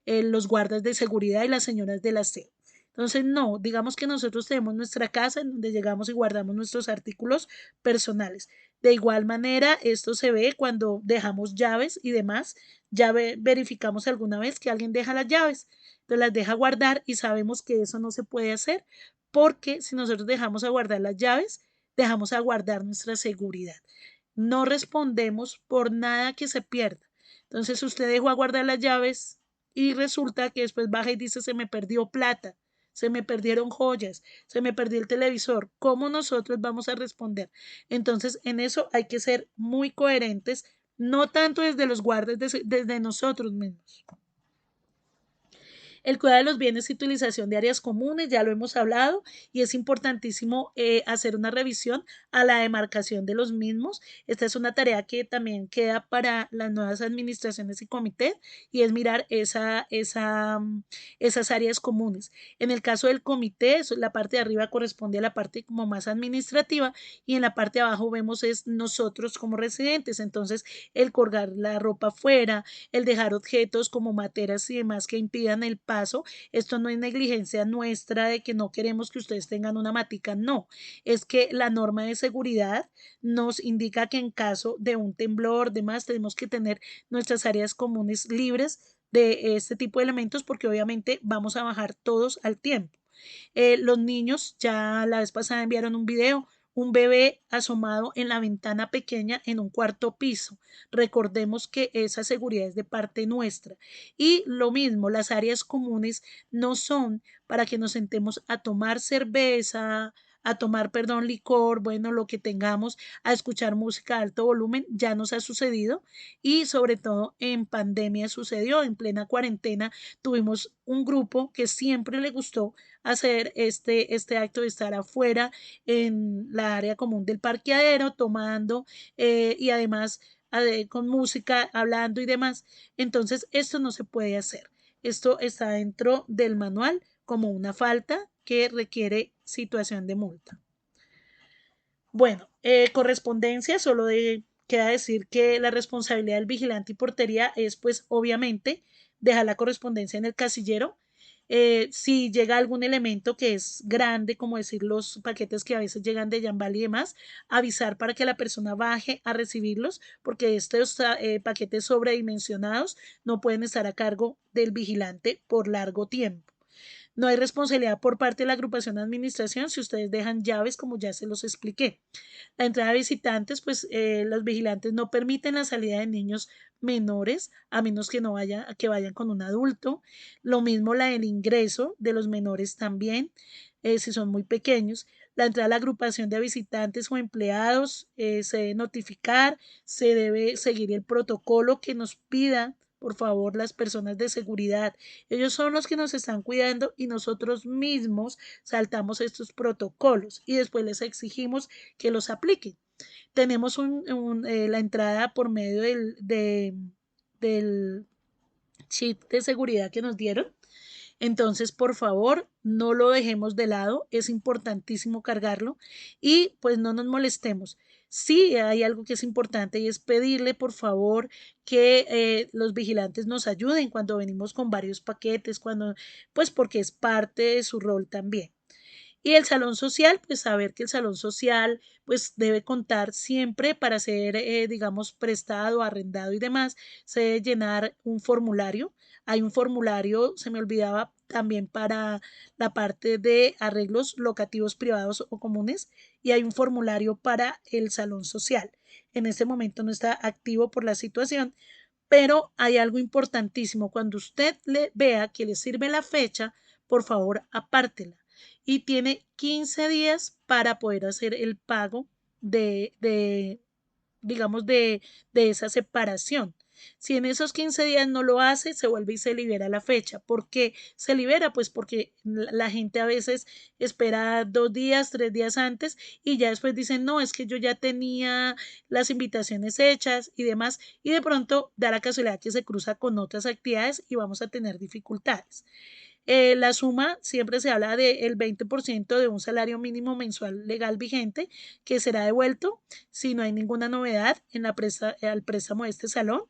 los guardas de seguridad y las señoras del aseo. Entonces, no, digamos que nosotros tenemos nuestra casa en donde llegamos y guardamos nuestros artículos personales. De igual manera, esto se ve cuando dejamos llaves y demás. Ya verificamos alguna vez que alguien deja las llaves, entonces las deja guardar y sabemos que eso no se puede hacer porque si nosotros dejamos a guardar las llaves, dejamos a guardar nuestra seguridad. No respondemos por nada que se pierda. Entonces, usted dejó a guardar las llaves y resulta que después baja y dice se me perdió plata, se me perdieron joyas, se me perdió el televisor. ¿Cómo nosotros vamos a responder? Entonces, en eso hay que ser muy coherentes, no tanto desde los guardas, desde nosotros mismos. El cuidado de los bienes y utilización de áreas comunes, ya lo hemos hablado, y es importantísimo hacer una revisión a la demarcación de los mismos. Esta es una tarea que también queda para las nuevas administraciones y comités, y es mirar esas áreas comunes. En el caso del comité, la parte de arriba corresponde a la parte como más administrativa, y en la parte de abajo vemos es nosotros como residentes. Entonces, el colgar la ropa afuera, el dejar objetos como materas y demás que impidan el paso. Esto no es negligencia nuestra de que no queremos que ustedes tengan una matica, no. Es que la norma de seguridad nos indica que en caso de un temblor, demás, tenemos que tener nuestras áreas comunes libres de este tipo de elementos porque obviamente vamos a bajar todos al tiempo. Los niños, ya la vez pasada enviaron un video, un bebé asomado en la ventana pequeña en un cuarto piso. Recordemos que esa seguridad es de parte nuestra. Y lo mismo, las áreas comunes no son para que nos sentemos a tomar cerveza, a tomar, perdón, licor, bueno, lo que tengamos, a escuchar música a alto volumen, ya nos ha sucedido y sobre todo en pandemia sucedió, en plena cuarentena tuvimos un grupo que siempre le gustó hacer este acto de estar afuera en la área común del parqueadero, tomando y además con música, hablando y demás. Entonces, esto no se puede hacer. Esto está dentro del manual como una falta que requiere situación de multa. Bueno, correspondencia, queda decir que la responsabilidad del vigilante y portería es pues obviamente dejar la correspondencia en el casillero. Si llega algún elemento que es grande, como decir los paquetes que a veces llegan de Yambal y demás, avisar para que la persona baje a recibirlos, porque estos paquetes sobredimensionados no pueden estar a cargo del vigilante por largo tiempo. No hay responsabilidad por parte de la agrupación de administración si ustedes dejan llaves, como ya se los expliqué. La entrada de visitantes, pues los vigilantes no permiten la salida de niños menores a menos que no que vayan con un adulto. Lo mismo la del ingreso de los menores también, si son muy pequeños. La entrada a la agrupación de visitantes o empleados se debe notificar, se debe seguir el protocolo que nos pida por favor, las personas de seguridad. Ellos son los que nos están cuidando y nosotros mismos saltamos estos protocolos y después les exigimos que los apliquen. Tenemos la entrada por medio del chip de seguridad que nos dieron. Entonces, por favor, no lo dejemos de lado, es importantísimo cargarlo y pues no nos molestemos. Sí, hay algo que es importante y es pedirle, por favor, que los vigilantes nos ayuden cuando venimos con varios paquetes, pues porque es parte de su rol también. Y el salón social, pues saber que el salón social pues debe contar siempre para ser, digamos, prestado, arrendado y demás, se debe llenar un formulario. Hay un formulario, se me olvidaba, también para la parte de arreglos locativos privados o comunes, y hay un formulario para el salón social. En este momento no está activo por la situación, pero hay algo importantísimo. Cuando usted le vea que le sirve la fecha, por favor, apártela. Y tiene 15 días para poder hacer el pago de digamos, de esa separación. Si en esos 15 días no lo hace, se vuelve y se libera la fecha. ¿Por qué se libera? Pues porque la gente a veces espera 2 días, 3 días antes y ya después dicen, no, es que yo ya tenía las invitaciones hechas y demás, y de pronto da la casualidad que se cruza con otras actividades y vamos a tener dificultades. La suma siempre se habla del 20% de un salario mínimo mensual legal vigente que será devuelto si no hay ninguna novedad en al préstamo de este salón.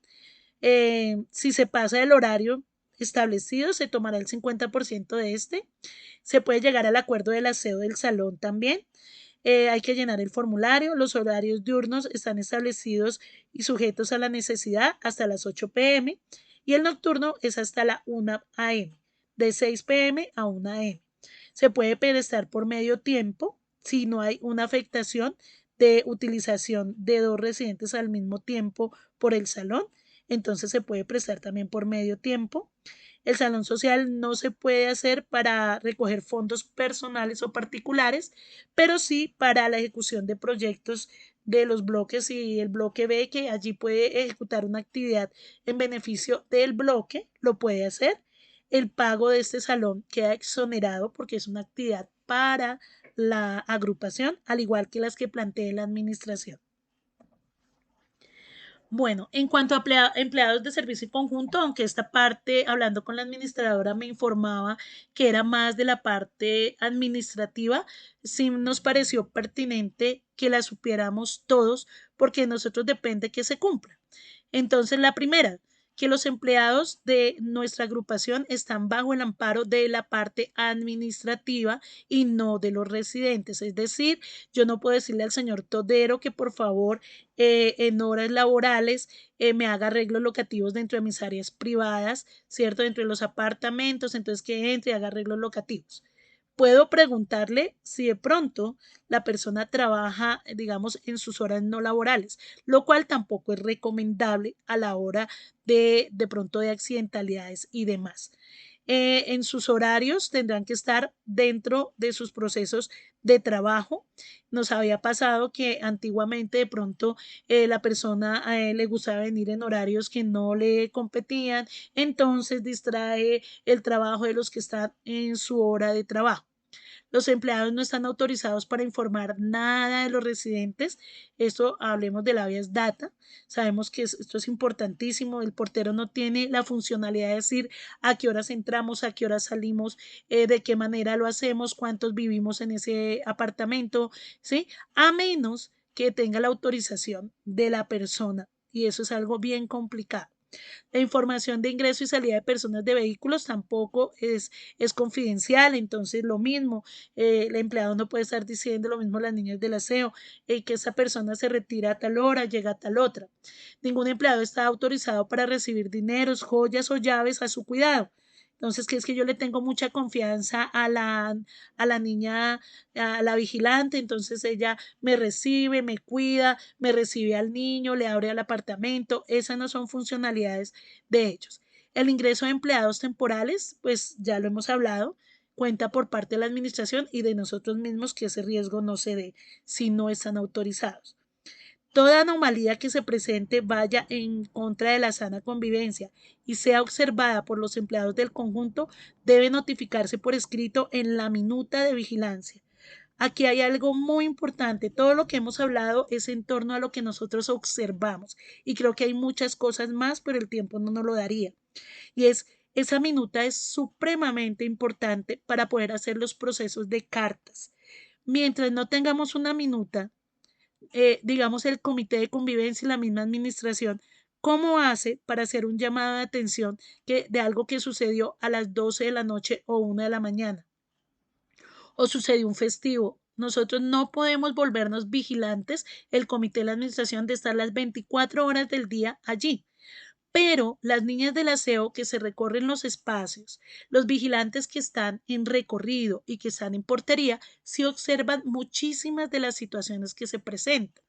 Si se pasa del horario establecido, se tomará el 50% de este. Se puede llegar al acuerdo del aseo del salón también. Hay que llenar el formulario. Los horarios diurnos están establecidos y sujetos a la necesidad hasta las 8 p.m. y el nocturno es hasta la 1 a.m., de 6 p.m. a 1 a.m. Se puede prestar por medio tiempo si no hay una afectación de utilización de dos residentes al mismo tiempo por el salón. Entonces se puede prestar también por medio tiempo. El salón social no se puede hacer para recoger fondos personales o particulares, pero sí para la ejecución de proyectos de los bloques y el bloque B, que allí puede ejecutar una actividad en beneficio del bloque, lo puede hacer. El pago de este salón queda exonerado porque es una actividad para la agrupación, al igual que las que plantee la administración. Bueno, en cuanto a empleados de servicio conjunto, aunque esta parte, hablando con la administradora, me informaba que era más de la parte administrativa, sí nos pareció pertinente que la supiéramos todos porque de nosotros depende que se cumpla. Entonces, la primera, que los empleados de nuestra agrupación están bajo el amparo de la parte administrativa y no de los residentes. Es decir, yo no puedo decirle al señor todero que por favor en horas laborales me haga arreglos locativos dentro de mis áreas privadas, ¿cierto? Dentro de los apartamentos, entonces que entre y haga arreglos locativos. Puedo preguntarle si de pronto la persona trabaja, digamos, en sus horas no laborales, lo cual tampoco es recomendable a la hora de pronto de accidentalidades y demás. En sus horarios tendrán que estar dentro de sus procesos de trabajo. Nos había pasado que antiguamente de pronto la persona a él le gustaba venir en horarios que no le competían, entonces distrae el trabajo de los que están en su hora de trabajo. Los empleados no están autorizados para informar nada de los residentes. Esto hablemos de la habeas data. Sabemos que esto es importantísimo. El portero no tiene la funcionalidad de decir a qué horas entramos, a qué horas salimos, de qué manera lo hacemos, cuántos vivimos en ese apartamento, ¿sí? A menos que tenga la autorización de la persona. Y eso es algo bien complicado. La información de ingreso y salida de personas de vehículos tampoco es confidencial, entonces lo mismo, el empleado no puede estar diciendo lo mismo a las niñas del aseo, que esa persona se retira a tal hora, llega a tal otra. Ningún empleado está autorizado para recibir dineros, joyas o llaves a su cuidado. Entonces, que es que yo le tengo mucha confianza a la niña, a la vigilante, entonces ella me recibe, me cuida, me recibe al niño, le abre el apartamento. Esas no son funcionalidades de ellos. El ingreso de empleados temporales, pues ya lo hemos hablado, cuenta por parte de la administración y de nosotros mismos que ese riesgo no se dé si no están autorizados. Toda anomalía que se presente vaya en contra de la sana convivencia y sea observada por los empleados del conjunto debe notificarse por escrito en la minuta de vigilancia. Aquí hay algo muy importante. Todo lo que hemos hablado es en torno a lo que nosotros observamos y creo que hay muchas cosas más, pero el tiempo no nos lo daría. Y esa minuta es supremamente importante para poder hacer los procesos de cartas. Mientras no tengamos una minuta, digamos, el comité de convivencia y la misma administración, ¿cómo hace para hacer un llamado de atención de algo que sucedió a las 12 de la noche o 1 de la mañana? o sucedió un festivo. Nosotros no podemos volvernos vigilantes, el comité de la administración, de estar las 24 horas del día allí. Pero las niñas del aseo que se recorren los espacios, los vigilantes que están en recorrido y que están en portería, sí observan muchísimas de las situaciones que se presentan.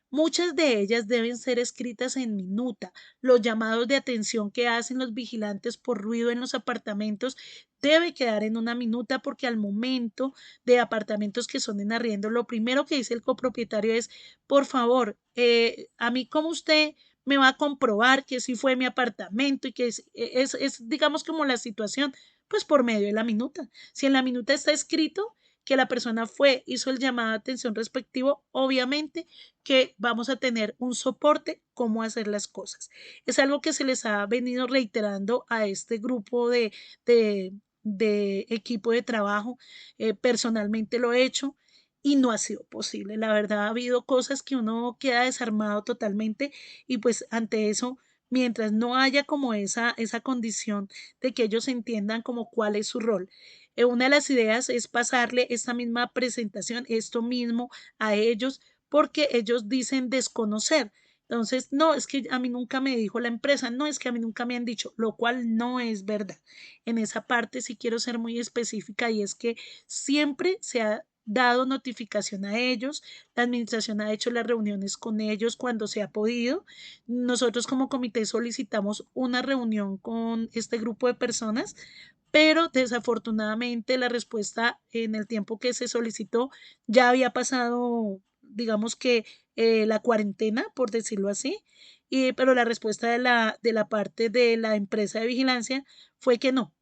Muchas de ellas deben ser escritas en minuta. Los llamados de atención que hacen los vigilantes por ruido en los apartamentos debe quedar en una minuta, porque al momento de apartamentos que son en arriendo, lo primero que dice el copropietario es, por favor, a mí como usted me va a comprobar que sí fue mi apartamento, y que digamos como la situación, pues por medio de la minuta. Si en la minuta está escrito que la persona fue, hizo el llamado de atención respectivo, obviamente que vamos a tener un soporte cómo hacer las cosas. Es algo que se les ha venido reiterando a este grupo de, de equipo de trabajo. Personalmente lo he hecho y no ha sido posible. La verdad, ha habido cosas que uno queda desarmado totalmente, y pues ante eso, mientras no haya como esa condición de que ellos entiendan como cuál es su rol. Una de las ideas es pasarle esta misma presentación, esto mismo a ellos, porque ellos dicen desconocer. Entonces, no, es que a mí nunca me dijo la empresa, no, es que a mí nunca me han dicho, lo cual no es verdad. En esa parte sí quiero ser muy específica, y es que siempre se ha dado notificación a ellos, la administración ha hecho las reuniones con ellos cuando se ha podido. Nosotros como comité solicitamos una reunión con este grupo de personas, pero desafortunadamente la respuesta en el tiempo que se solicitó ya había pasado, digamos que la cuarentena, por decirlo así, pero la respuesta de la parte de la empresa de vigilancia fue que no,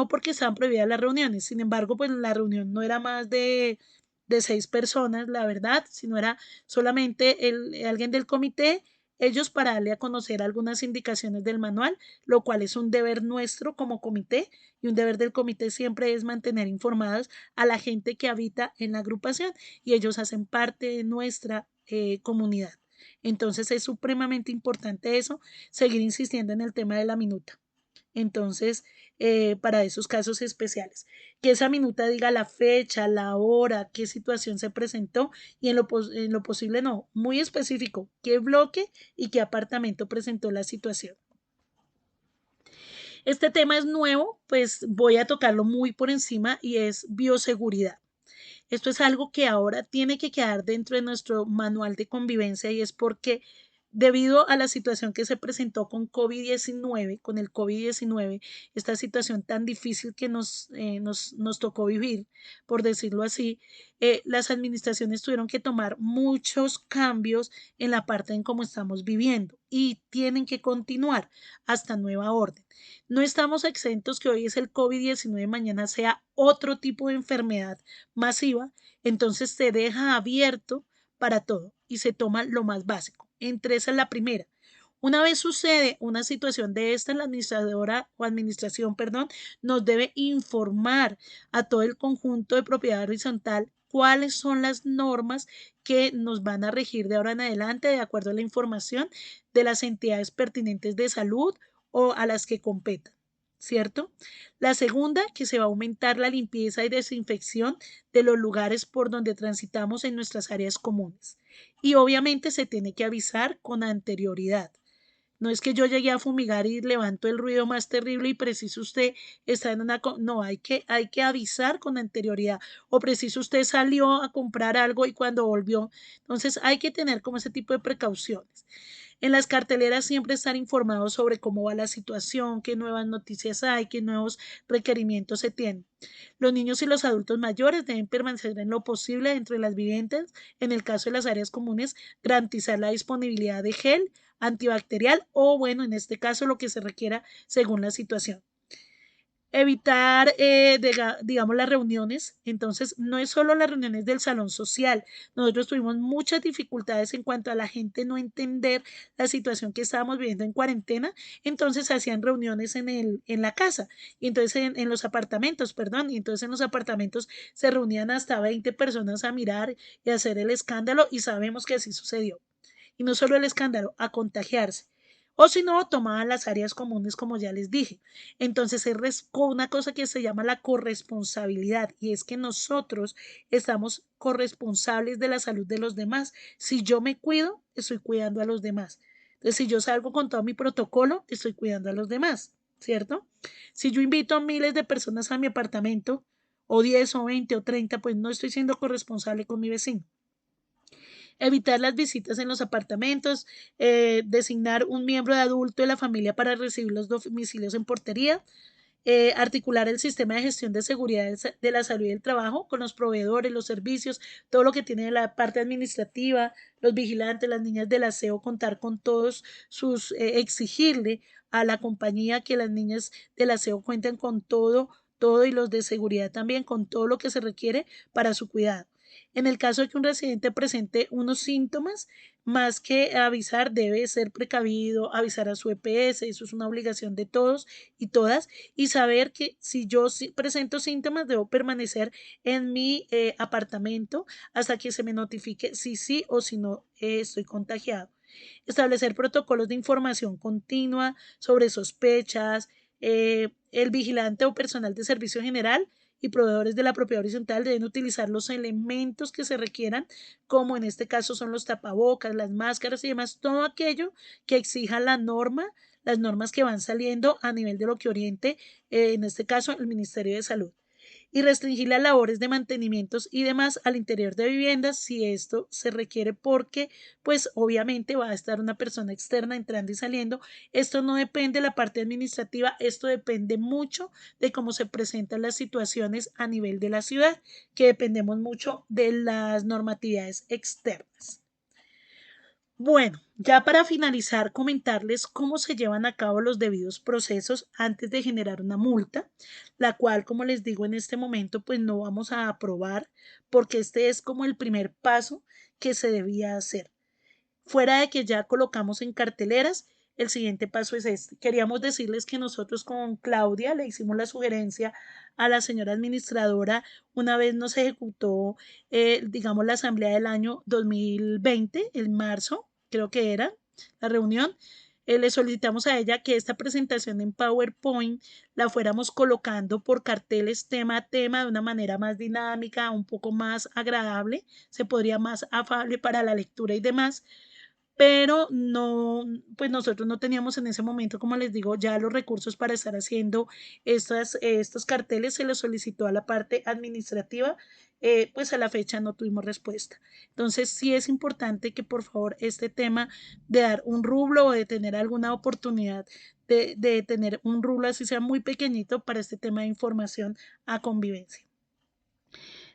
porque estaban prohibidas las reuniones. Sin embargo, pues la reunión no era más de 6 personas, la verdad, sino era solamente alguien del comité, ellos, para darle a conocer algunas indicaciones del manual, lo cual es un deber nuestro como comité, y un deber del comité siempre es mantener informados a la gente que habita en la agrupación, y ellos hacen parte de nuestra comunidad. Entonces es supremamente importante eso, seguir insistiendo en el tema de la minuta. Entonces, para esos casos especiales, que esa minuta diga la fecha, la hora, qué situación se presentó, y en lo posible no, muy específico, qué bloque y qué apartamento presentó la situación. Este tema es nuevo, pues voy a tocarlo muy por encima, y es bioseguridad. Esto es algo que ahora tiene que quedar dentro de nuestro manual de convivencia, y es porque debido a la situación que se presentó con el COVID-19, esta situación tan difícil que nos tocó vivir, por decirlo así, las administraciones tuvieron que tomar muchos cambios en la parte en cómo estamos viviendo, y tienen que continuar hasta nueva orden. No estamos exentos que hoy es el COVID-19, mañana sea otro tipo de enfermedad masiva, entonces se deja abierto para todo y se toma lo más básico. Entre esa es la primera. Una vez sucede una situación de esta, la administradora o administración, perdón, nos debe informar a todo el conjunto de propiedad horizontal cuáles son las normas que nos van a regir de ahora en adelante, de acuerdo a la información de las entidades pertinentes de salud o a las que competan, ¿cierto? La segunda, que se va a aumentar la limpieza y desinfección de los lugares por donde transitamos en nuestras áreas comunes. Y obviamente se tiene que avisar con anterioridad. No es que yo llegué a fumigar y levanto el ruido más terrible y preciso usted está en una... No, hay que avisar con anterioridad. O preciso usted salió a comprar algo y cuando volvió. Entonces hay que tener como ese tipo de precauciones. En las carteleras siempre estar informados sobre cómo va la situación, qué nuevas noticias hay, qué nuevos requerimientos se tienen. Los niños y los adultos mayores deben permanecer en lo posible dentro de las viviendas. En el caso de las áreas comunes, garantizar la disponibilidad de gel antibacterial o, bueno, en este caso lo que se requiera según la situación. Evitar, digamos, las reuniones. Entonces, no es solo las reuniones del salón social. Nosotros tuvimos muchas dificultades en cuanto a la gente no entender la situación que estábamos viviendo en cuarentena. Entonces, hacían reuniones en la casa, y entonces en los apartamentos, perdón, y entonces en los apartamentos se reunían hasta 20 personas a mirar y a hacer el escándalo, y sabemos que así sucedió. Y no solo el escándalo, a contagiarse. O si no, tomaban las áreas comunes, como ya les dije. Entonces, es una cosa que se llama la corresponsabilidad, y es que nosotros estamos corresponsables de la salud de los demás. Si yo me cuido, estoy cuidando a los demás. Entonces, si yo salgo con todo mi protocolo, estoy cuidando a los demás, ¿cierto? Si yo invito a miles de personas a mi apartamento, o 10 o 20 o 30, pues no estoy siendo corresponsable con mi vecino. Evitar las visitas en los apartamentos, designar un miembro de adulto de la familia para recibir los domicilios en portería, articular el sistema de gestión de seguridad de la salud y del trabajo con los proveedores, los servicios, todo lo que tiene la parte administrativa, los vigilantes, las niñas del aseo, contar con todos sus, exigirle a la compañía que las niñas del aseo cuenten con todo y los de seguridad también, con todo lo que se requiere para su cuidado. En el caso de que un residente presente unos síntomas, más que avisar, debe ser precavido, avisar a su EPS, eso es una obligación de todos y todas, y saber que si yo presento síntomas, debo permanecer en mi apartamento hasta que se me notifique si sí o si no estoy contagiado. Establecer protocolos de información continua sobre sospechas. El vigilante o personal de servicio general y proveedores de la propiedad horizontal deben utilizar los elementos que se requieran, como en este caso son los tapabocas, las máscaras y demás, todo aquello que exija la norma, las normas que van saliendo a nivel de lo que oriente, en este caso, el Ministerio de Salud, y restringir las labores de mantenimientos y demás al interior de viviendas si esto se requiere, porque pues obviamente va a estar una persona externa entrando y saliendo. Esto no depende de la parte administrativa, esto depende mucho de cómo se presentan las situaciones a nivel de la ciudad, que dependemos mucho de las normatividades externas. Bueno, ya para finalizar, comentarles cómo se llevan a cabo los debidos procesos antes de generar una multa, la cual, como les digo en este momento, pues no vamos a aprobar, porque este es como el primer paso que se debía hacer. Fuera de que ya colocamos en carteleras, el siguiente paso es este. Queríamos decirles que nosotros con Claudia le hicimos la sugerencia a la señora administradora, una vez nos ejecutó, digamos, la asamblea del año 2020, en marzo, creo que era la reunión. Le solicitamos a ella que esta presentación en PowerPoint la fuéramos colocando por carteles tema a tema, de una manera más dinámica, un poco más agradable, se podría más afable para la lectura y demás, pero no, pues nosotros no teníamos en ese momento, como les digo, ya los recursos para estar haciendo estos carteles. Se los solicitó a la parte administrativa, pues a la fecha no tuvimos respuesta. Entonces sí es importante que por favor este tema de dar un rublo o de tener alguna oportunidad de tener un rublo, así sea muy pequeñito, para este tema de información a convivencia.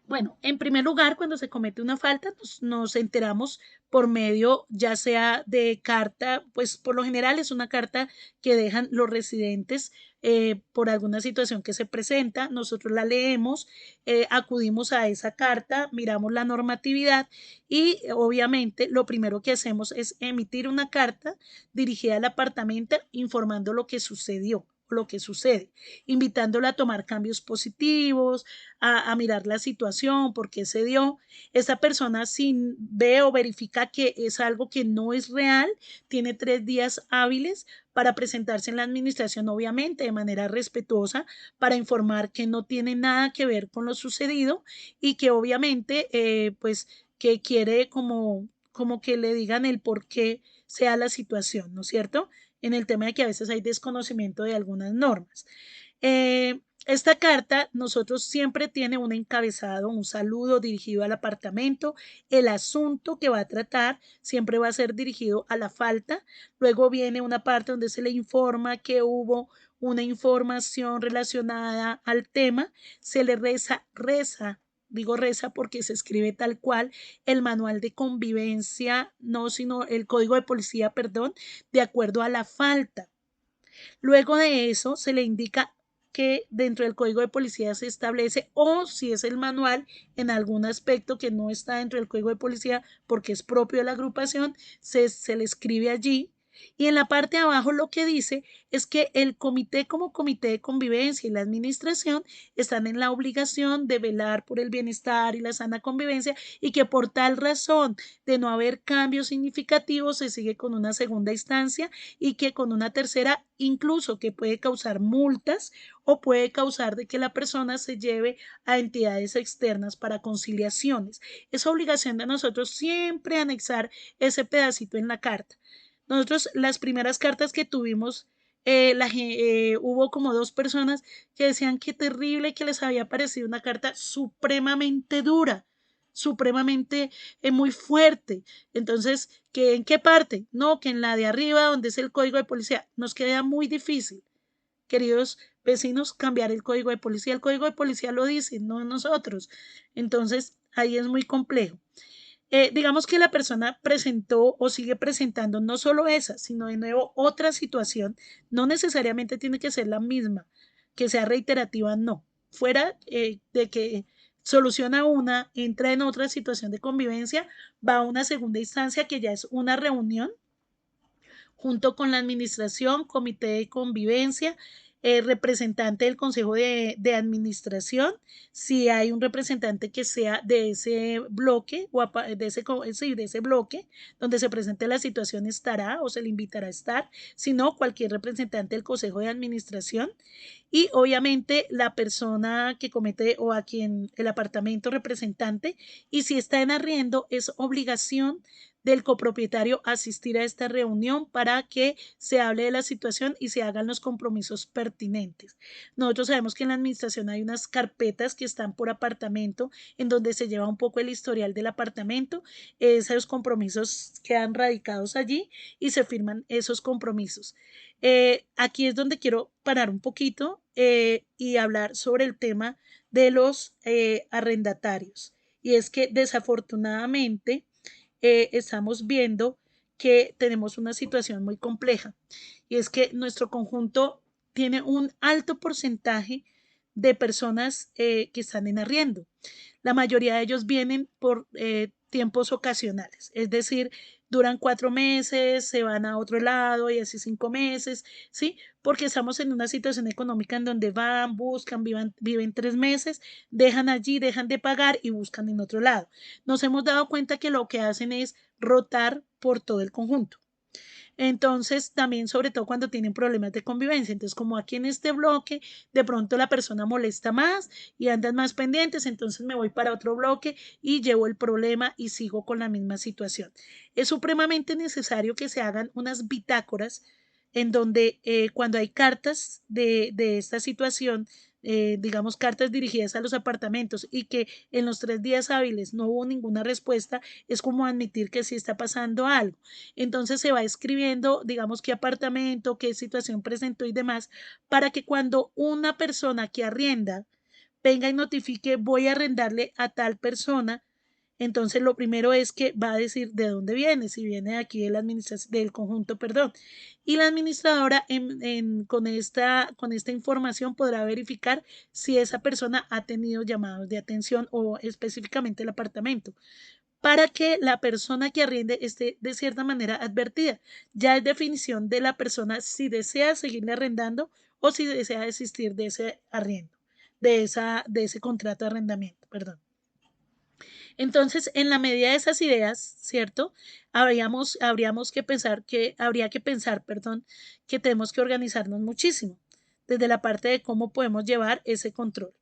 Bueno, en primer lugar, cuando se comete una falta, nos enteramos por medio ya sea de carta, pues por lo general es una carta que dejan los residentes, por alguna situación que se presenta. Nosotros la leemos, acudimos a esa carta, miramos la normatividad y obviamente lo primero que hacemos es emitir una carta dirigida al apartamento informando lo que sucedió, lo que sucede, invitándola a tomar cambios positivos, a mirar la situación, por qué se dio. Esa persona, si ve o verifica que es algo que no es real, tiene 3 días hábiles para presentarse en la administración, obviamente de manera respetuosa, para informar que no tiene nada que ver con lo sucedido y que obviamente, pues, que quiere como que le digan el por qué sea la situación, ¿no es cierto? En el tema de que a veces hay desconocimiento de algunas normas. Esta carta nosotros siempre tiene un encabezado, un saludo dirigido al apartamento. El asunto que va a tratar siempre va a ser dirigido a la falta. Luego viene una parte donde se le informa que hubo una información relacionada al tema. Se le reza, digo reza porque se escribe tal cual, el manual de convivencia, no, sino el código de policía, perdón, de acuerdo a la falta. Luego de eso se le indica que dentro del código de policía se establece, o si es el manual en algún aspecto que no está dentro del código de policía porque es propio de la agrupación, se le escribe allí. Y en la parte de abajo lo que dice es que el comité como comité de convivencia y la administración están en la obligación de velar por el bienestar y la sana convivencia y que por tal razón de no haber cambios significativos se sigue con una segunda instancia y que con una tercera incluso que puede causar multas o puede causar de que la persona se lleve a entidades externas para conciliaciones. Es obligación de nosotros siempre anexar ese pedacito en la carta. Nosotros, las primeras cartas que tuvimos, hubo como 2 personas que decían que terrible, que les había parecido una carta supremamente dura, supremamente muy fuerte. Entonces, ¿que en qué parte? No, que en la de arriba, donde es el código de policía. Nos queda muy difícil, queridos vecinos, cambiar el código de policía. El código de policía lo dice, no nosotros. Entonces, ahí es muy complejo. Digamos que la persona presentó o sigue presentando no solo esa, sino de nuevo otra situación, no necesariamente tiene que ser la misma, que sea reiterativa, no. Fuera de que soluciona una, entra en otra situación de convivencia, va a una segunda instancia que ya es una reunión junto con la administración, comité de convivencia, representante del consejo de administración, si hay un representante que sea de ese bloque o de ese bloque donde se presente la situación estará o se le invitará a estar, si no, cualquier representante del consejo de administración y obviamente la persona que comete o a quien el apartamento representante y si está en arriendo es obligación del copropietario asistir a esta reunión para que se hable de la situación y se hagan los compromisos pertinentes. Nosotros sabemos que en la administración hay unas carpetas que están por apartamento en donde se lleva un poco el historial del apartamento, esos compromisos quedan radicados allí y se firman esos compromisos. Aquí es donde quiero parar un poquito y hablar sobre el tema de los arrendatarios. Y es que desafortunadamente estamos viendo que tenemos una situación muy compleja y es que nuestro conjunto tiene un alto porcentaje de personas que están en arriendo. La mayoría de ellos vienen por tiempos ocasionales, es decir, duran 4 meses, se van a otro lado y así 5 meses, ¿sí? Porque estamos en una situación económica en donde van, buscan, viven 3 meses, dejan allí, dejan de pagar y buscan en otro lado. Nos hemos dado cuenta que lo que hacen es rotar por todo el conjunto. Entonces, también sobre todo cuando tienen problemas de convivencia. Entonces, como aquí en este bloque, de pronto la persona molesta más y andan más pendientes, entonces me voy para otro bloque y llevo el problema y sigo con la misma situación. Es supremamente necesario que se hagan unas bitácoras en donde cuando hay cartas de esta situación, digamos cartas dirigidas a los apartamentos y que en los 3 días hábiles no hubo ninguna respuesta, es como admitir que sí está pasando algo. Entonces se va escribiendo, digamos, qué apartamento, qué situación presentó y demás, para que cuando una persona que arrienda venga y notifique, voy a arrendarle a tal persona, entonces lo primero es que va a decir de dónde viene, si viene de aquí de la administración, del conjunto, perdón. Y la administradora con esta información podrá verificar si esa persona ha tenido llamados de atención o específicamente el apartamento para que la persona que arriende esté de cierta manera advertida. Ya es definición de la persona si desea seguirle arrendando o si desea desistir de ese arriendo, de ese contrato de arrendamiento, perdón. Entonces, en la medida de esas ideas, ¿cierto? Habría que pensar, perdón, que tenemos que organizarnos muchísimo desde la parte de cómo podemos llevar ese control.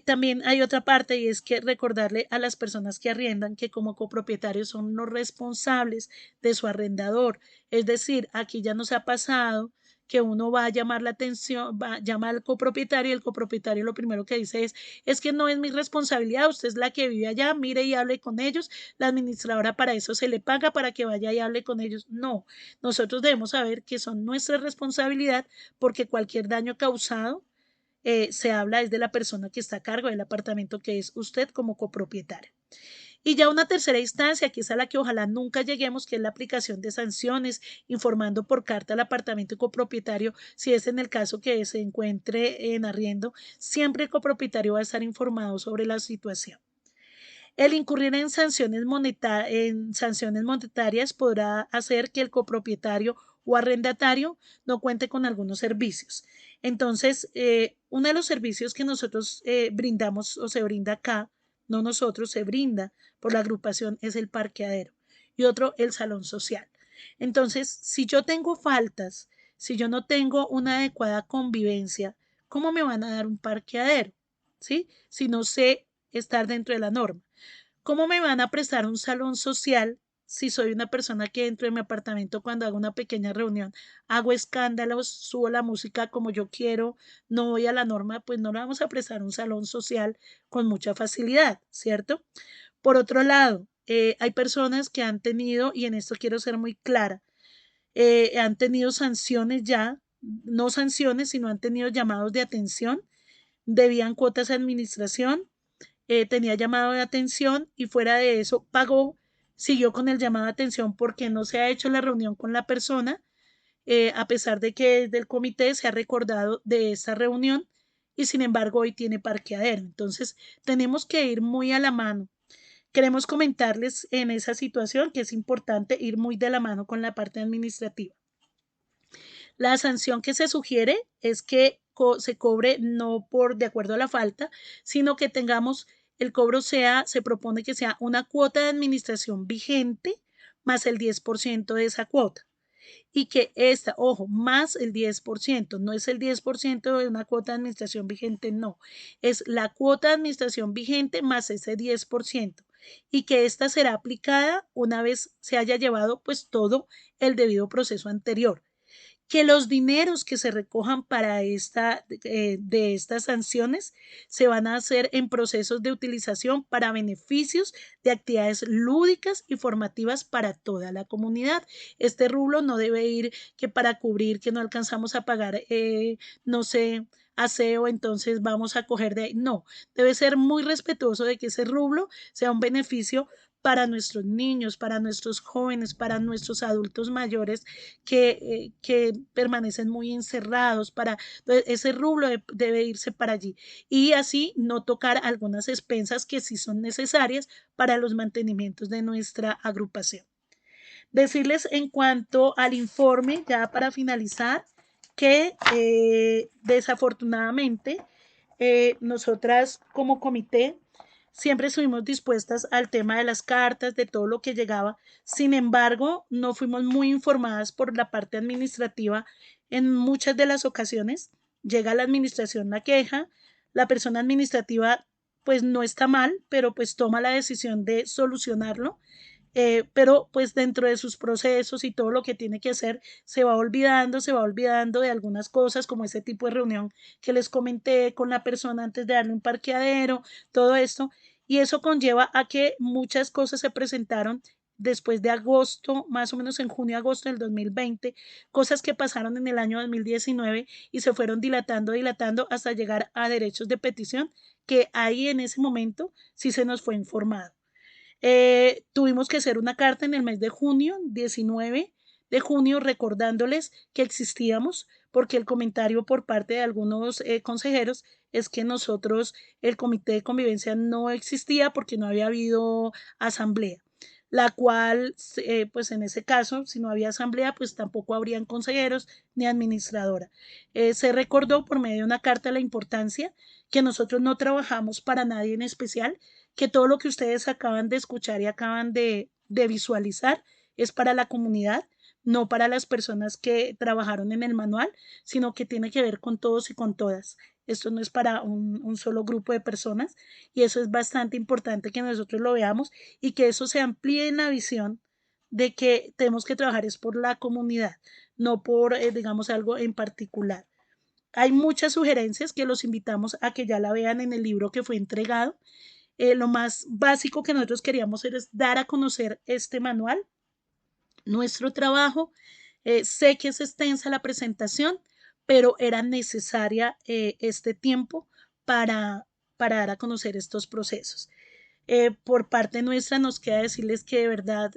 También hay otra parte y es que recordarle a las personas que arriendan que como copropietarios son los responsables de su arrendador. Es decir, aquí ya nos ha pasado que uno va a llamar la atención, llama al copropietario y el copropietario lo primero que dice es que no es mi responsabilidad, usted es la que vive allá, mire y hable con ellos, la administradora para eso se le paga para que vaya y hable con ellos. No, nosotros debemos saber que son nuestra responsabilidad porque cualquier daño causado se habla es de la persona que está a cargo del apartamento, que es usted como copropietario. Y ya una tercera instancia, que es a la que ojalá nunca lleguemos, que es la aplicación de sanciones, informando por carta al apartamento y copropietario, si es en el caso que se encuentre en arriendo, siempre el copropietario va a estar informado sobre la situación. El incurrir en sanciones monetarias podrá hacer que el copropietario o arrendatario no cuente con algunos servicios. Entonces, uno de los servicios que nosotros brindamos o se brinda acá, no nosotros, se brinda por la agrupación, es el parqueadero y otro el salón social. Entonces, si yo tengo faltas, si yo no tengo una adecuada convivencia, ¿cómo me van a dar un parqueadero? ¿Sí? Si no sé estar dentro de la norma. ¿Cómo me van a prestar un salón social si soy una persona que dentro de mi apartamento cuando hago una pequeña reunión hago escándalos, subo la música como yo quiero, no voy a la norma? Pues no le vamos a prestar un salón social con mucha facilidad, ¿cierto? Por otro lado, hay personas que han tenido, y en esto quiero ser muy clara, han tenido sanciones ya, no sanciones, sino han tenido llamados de atención, debían cuotas de administración, tenía llamado de atención y fuera de eso pagó, siguió con el llamado de atención porque no se ha hecho la reunión con la persona, a pesar de que desde el comité se ha recordado de esa reunión y sin embargo hoy tiene parqueadero. Entonces tenemos que ir muy a la mano. Queremos comentarles en esa situación que es importante ir muy de la mano con la parte administrativa. La sanción que se sugiere es que se cobre no por de acuerdo a la falta, sino que tengamos el cobro se propone que sea una cuota de administración vigente más el 10% de esa cuota. Y que esta, ojo, más el 10%, no es el 10% de una cuota de administración vigente, no, es la cuota de administración vigente más ese 10%. Y que esta será aplicada una vez se haya llevado pues todo el debido proceso anterior, que los dineros que se recojan para de estas sanciones se van a hacer en procesos de utilización para beneficios de actividades lúdicas y formativas para toda la comunidad. Este rublo no debe ir que para cubrir que no alcanzamos a pagar, no sé, aseo, entonces vamos a coger de ahí. No, debe ser muy respetuoso de que ese rublo sea un beneficio para nuestros niños, para nuestros jóvenes, para nuestros adultos mayores que permanecen muy encerrados. Ese rublo debe irse para allí y así no tocar algunas expensas que sí son necesarias para los mantenimientos de nuestra agrupación. Decirles en cuanto al informe, ya para finalizar, que desafortunadamente nosotras como comité siempre estuvimos dispuestas al tema de las cartas, de todo lo que llegaba. Sin embargo, no fuimos muy informadas por la parte administrativa en muchas de las ocasiones. Llega a la administración la queja, la persona administrativa pues no está mal, pero pues toma la decisión de solucionarlo, pero pues dentro de sus procesos y todo lo que tiene que hacer, se va olvidando de algunas cosas como ese tipo de reunión que les comenté con la persona antes de darle un parqueadero, todo esto, y eso conlleva a que muchas cosas se presentaron después de agosto, más o menos en junio, agosto del 2020, cosas que pasaron en el año 2019 y se fueron dilatando hasta llegar a derechos de petición, que ahí en ese momento sí se nos fue informado. Tuvimos que hacer una carta en el mes de junio, 19 de junio, recordándoles que existíamos, porque el comentario por parte de algunos consejeros es que nosotros, el comité de convivencia no existía porque no había habido asamblea, la cual, pues en ese caso, si no había asamblea, pues tampoco habrían consejeros ni administradora. Se recordó por medio de una carta la importancia que nosotros no trabajamos para nadie en especial, que todo lo que ustedes acaban de escuchar y acaban de visualizar es para la comunidad, no para las personas que trabajaron en el manual, sino que tiene que ver con todos y con todas. Esto no es para un solo grupo de personas y eso es bastante importante que nosotros lo veamos y que eso se amplíe en la visión de que tenemos que trabajar es por la comunidad, no por, digamos, algo en particular. Hay muchas sugerencias que los invitamos a que ya la vean en el libro que fue entregado. Lo más básico que nosotros queríamos hacer es dar a conocer este manual, nuestro trabajo. Sé que es extensa la presentación, pero era necesaria este tiempo para, para dar a conocer estos procesos. Por parte nuestra nos queda decirles que de verdad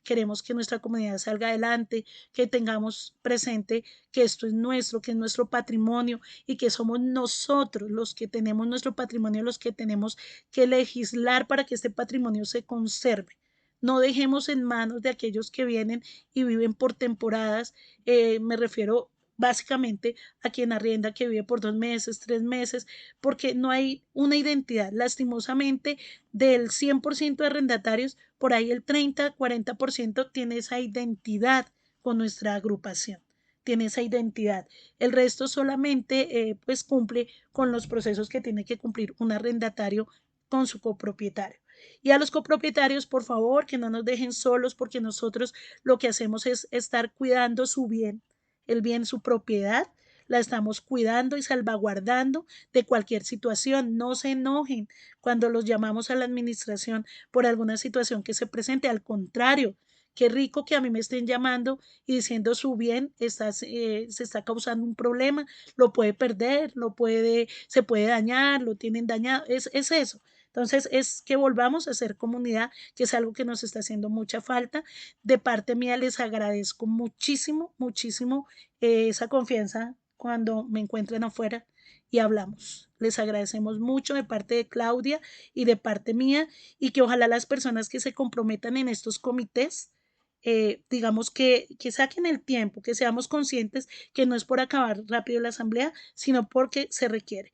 queremos que nuestra comunidad salga adelante, que tengamos presente que esto es nuestro, que es nuestro patrimonio y que somos nosotros los que tenemos nuestro patrimonio, los que tenemos que legislar para que este patrimonio se conserve. No dejemos en manos de aquellos que vienen y viven por temporadas. Me refiero básicamente a quien arrienda, que vive por 2 meses, 3 meses, porque no hay una identidad. Lastimosamente, del 100% de arrendatarios, por ahí el 30-40% tiene esa identidad con nuestra agrupación, tiene esa identidad. El resto solamente pues cumple con los procesos que tiene que cumplir un arrendatario con su copropietario. Y a los copropietarios, por favor, que no nos dejen solos, porque nosotros lo que hacemos es estar cuidando su bien, el bien, su propiedad, la estamos cuidando y salvaguardando de cualquier situación. No se enojen cuando los llamamos a la administración por alguna situación que se presente. Al contrario, qué rico que a mí me estén llamando y diciendo su bien se está causando un problema, lo puede perder, se puede dañar, lo tienen dañado. Es eso. Entonces, es que volvamos a ser comunidad, que es algo que nos está haciendo mucha falta. De parte mía, les agradezco muchísimo, muchísimo esa confianza cuando me encuentren afuera y hablamos. Les agradecemos mucho de parte de Claudia y de parte mía, y que ojalá las personas que se comprometan en estos comités, digamos que saquen el tiempo, que seamos conscientes que no es por acabar rápido la asamblea, sino porque se requiere.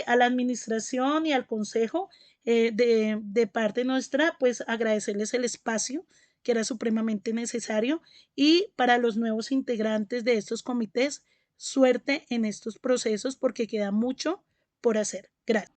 A la administración y al consejo, de parte nuestra, pues agradecerles el espacio que era supremamente necesario, y para los nuevos integrantes de estos comités, suerte en estos procesos porque queda mucho por hacer. Gracias.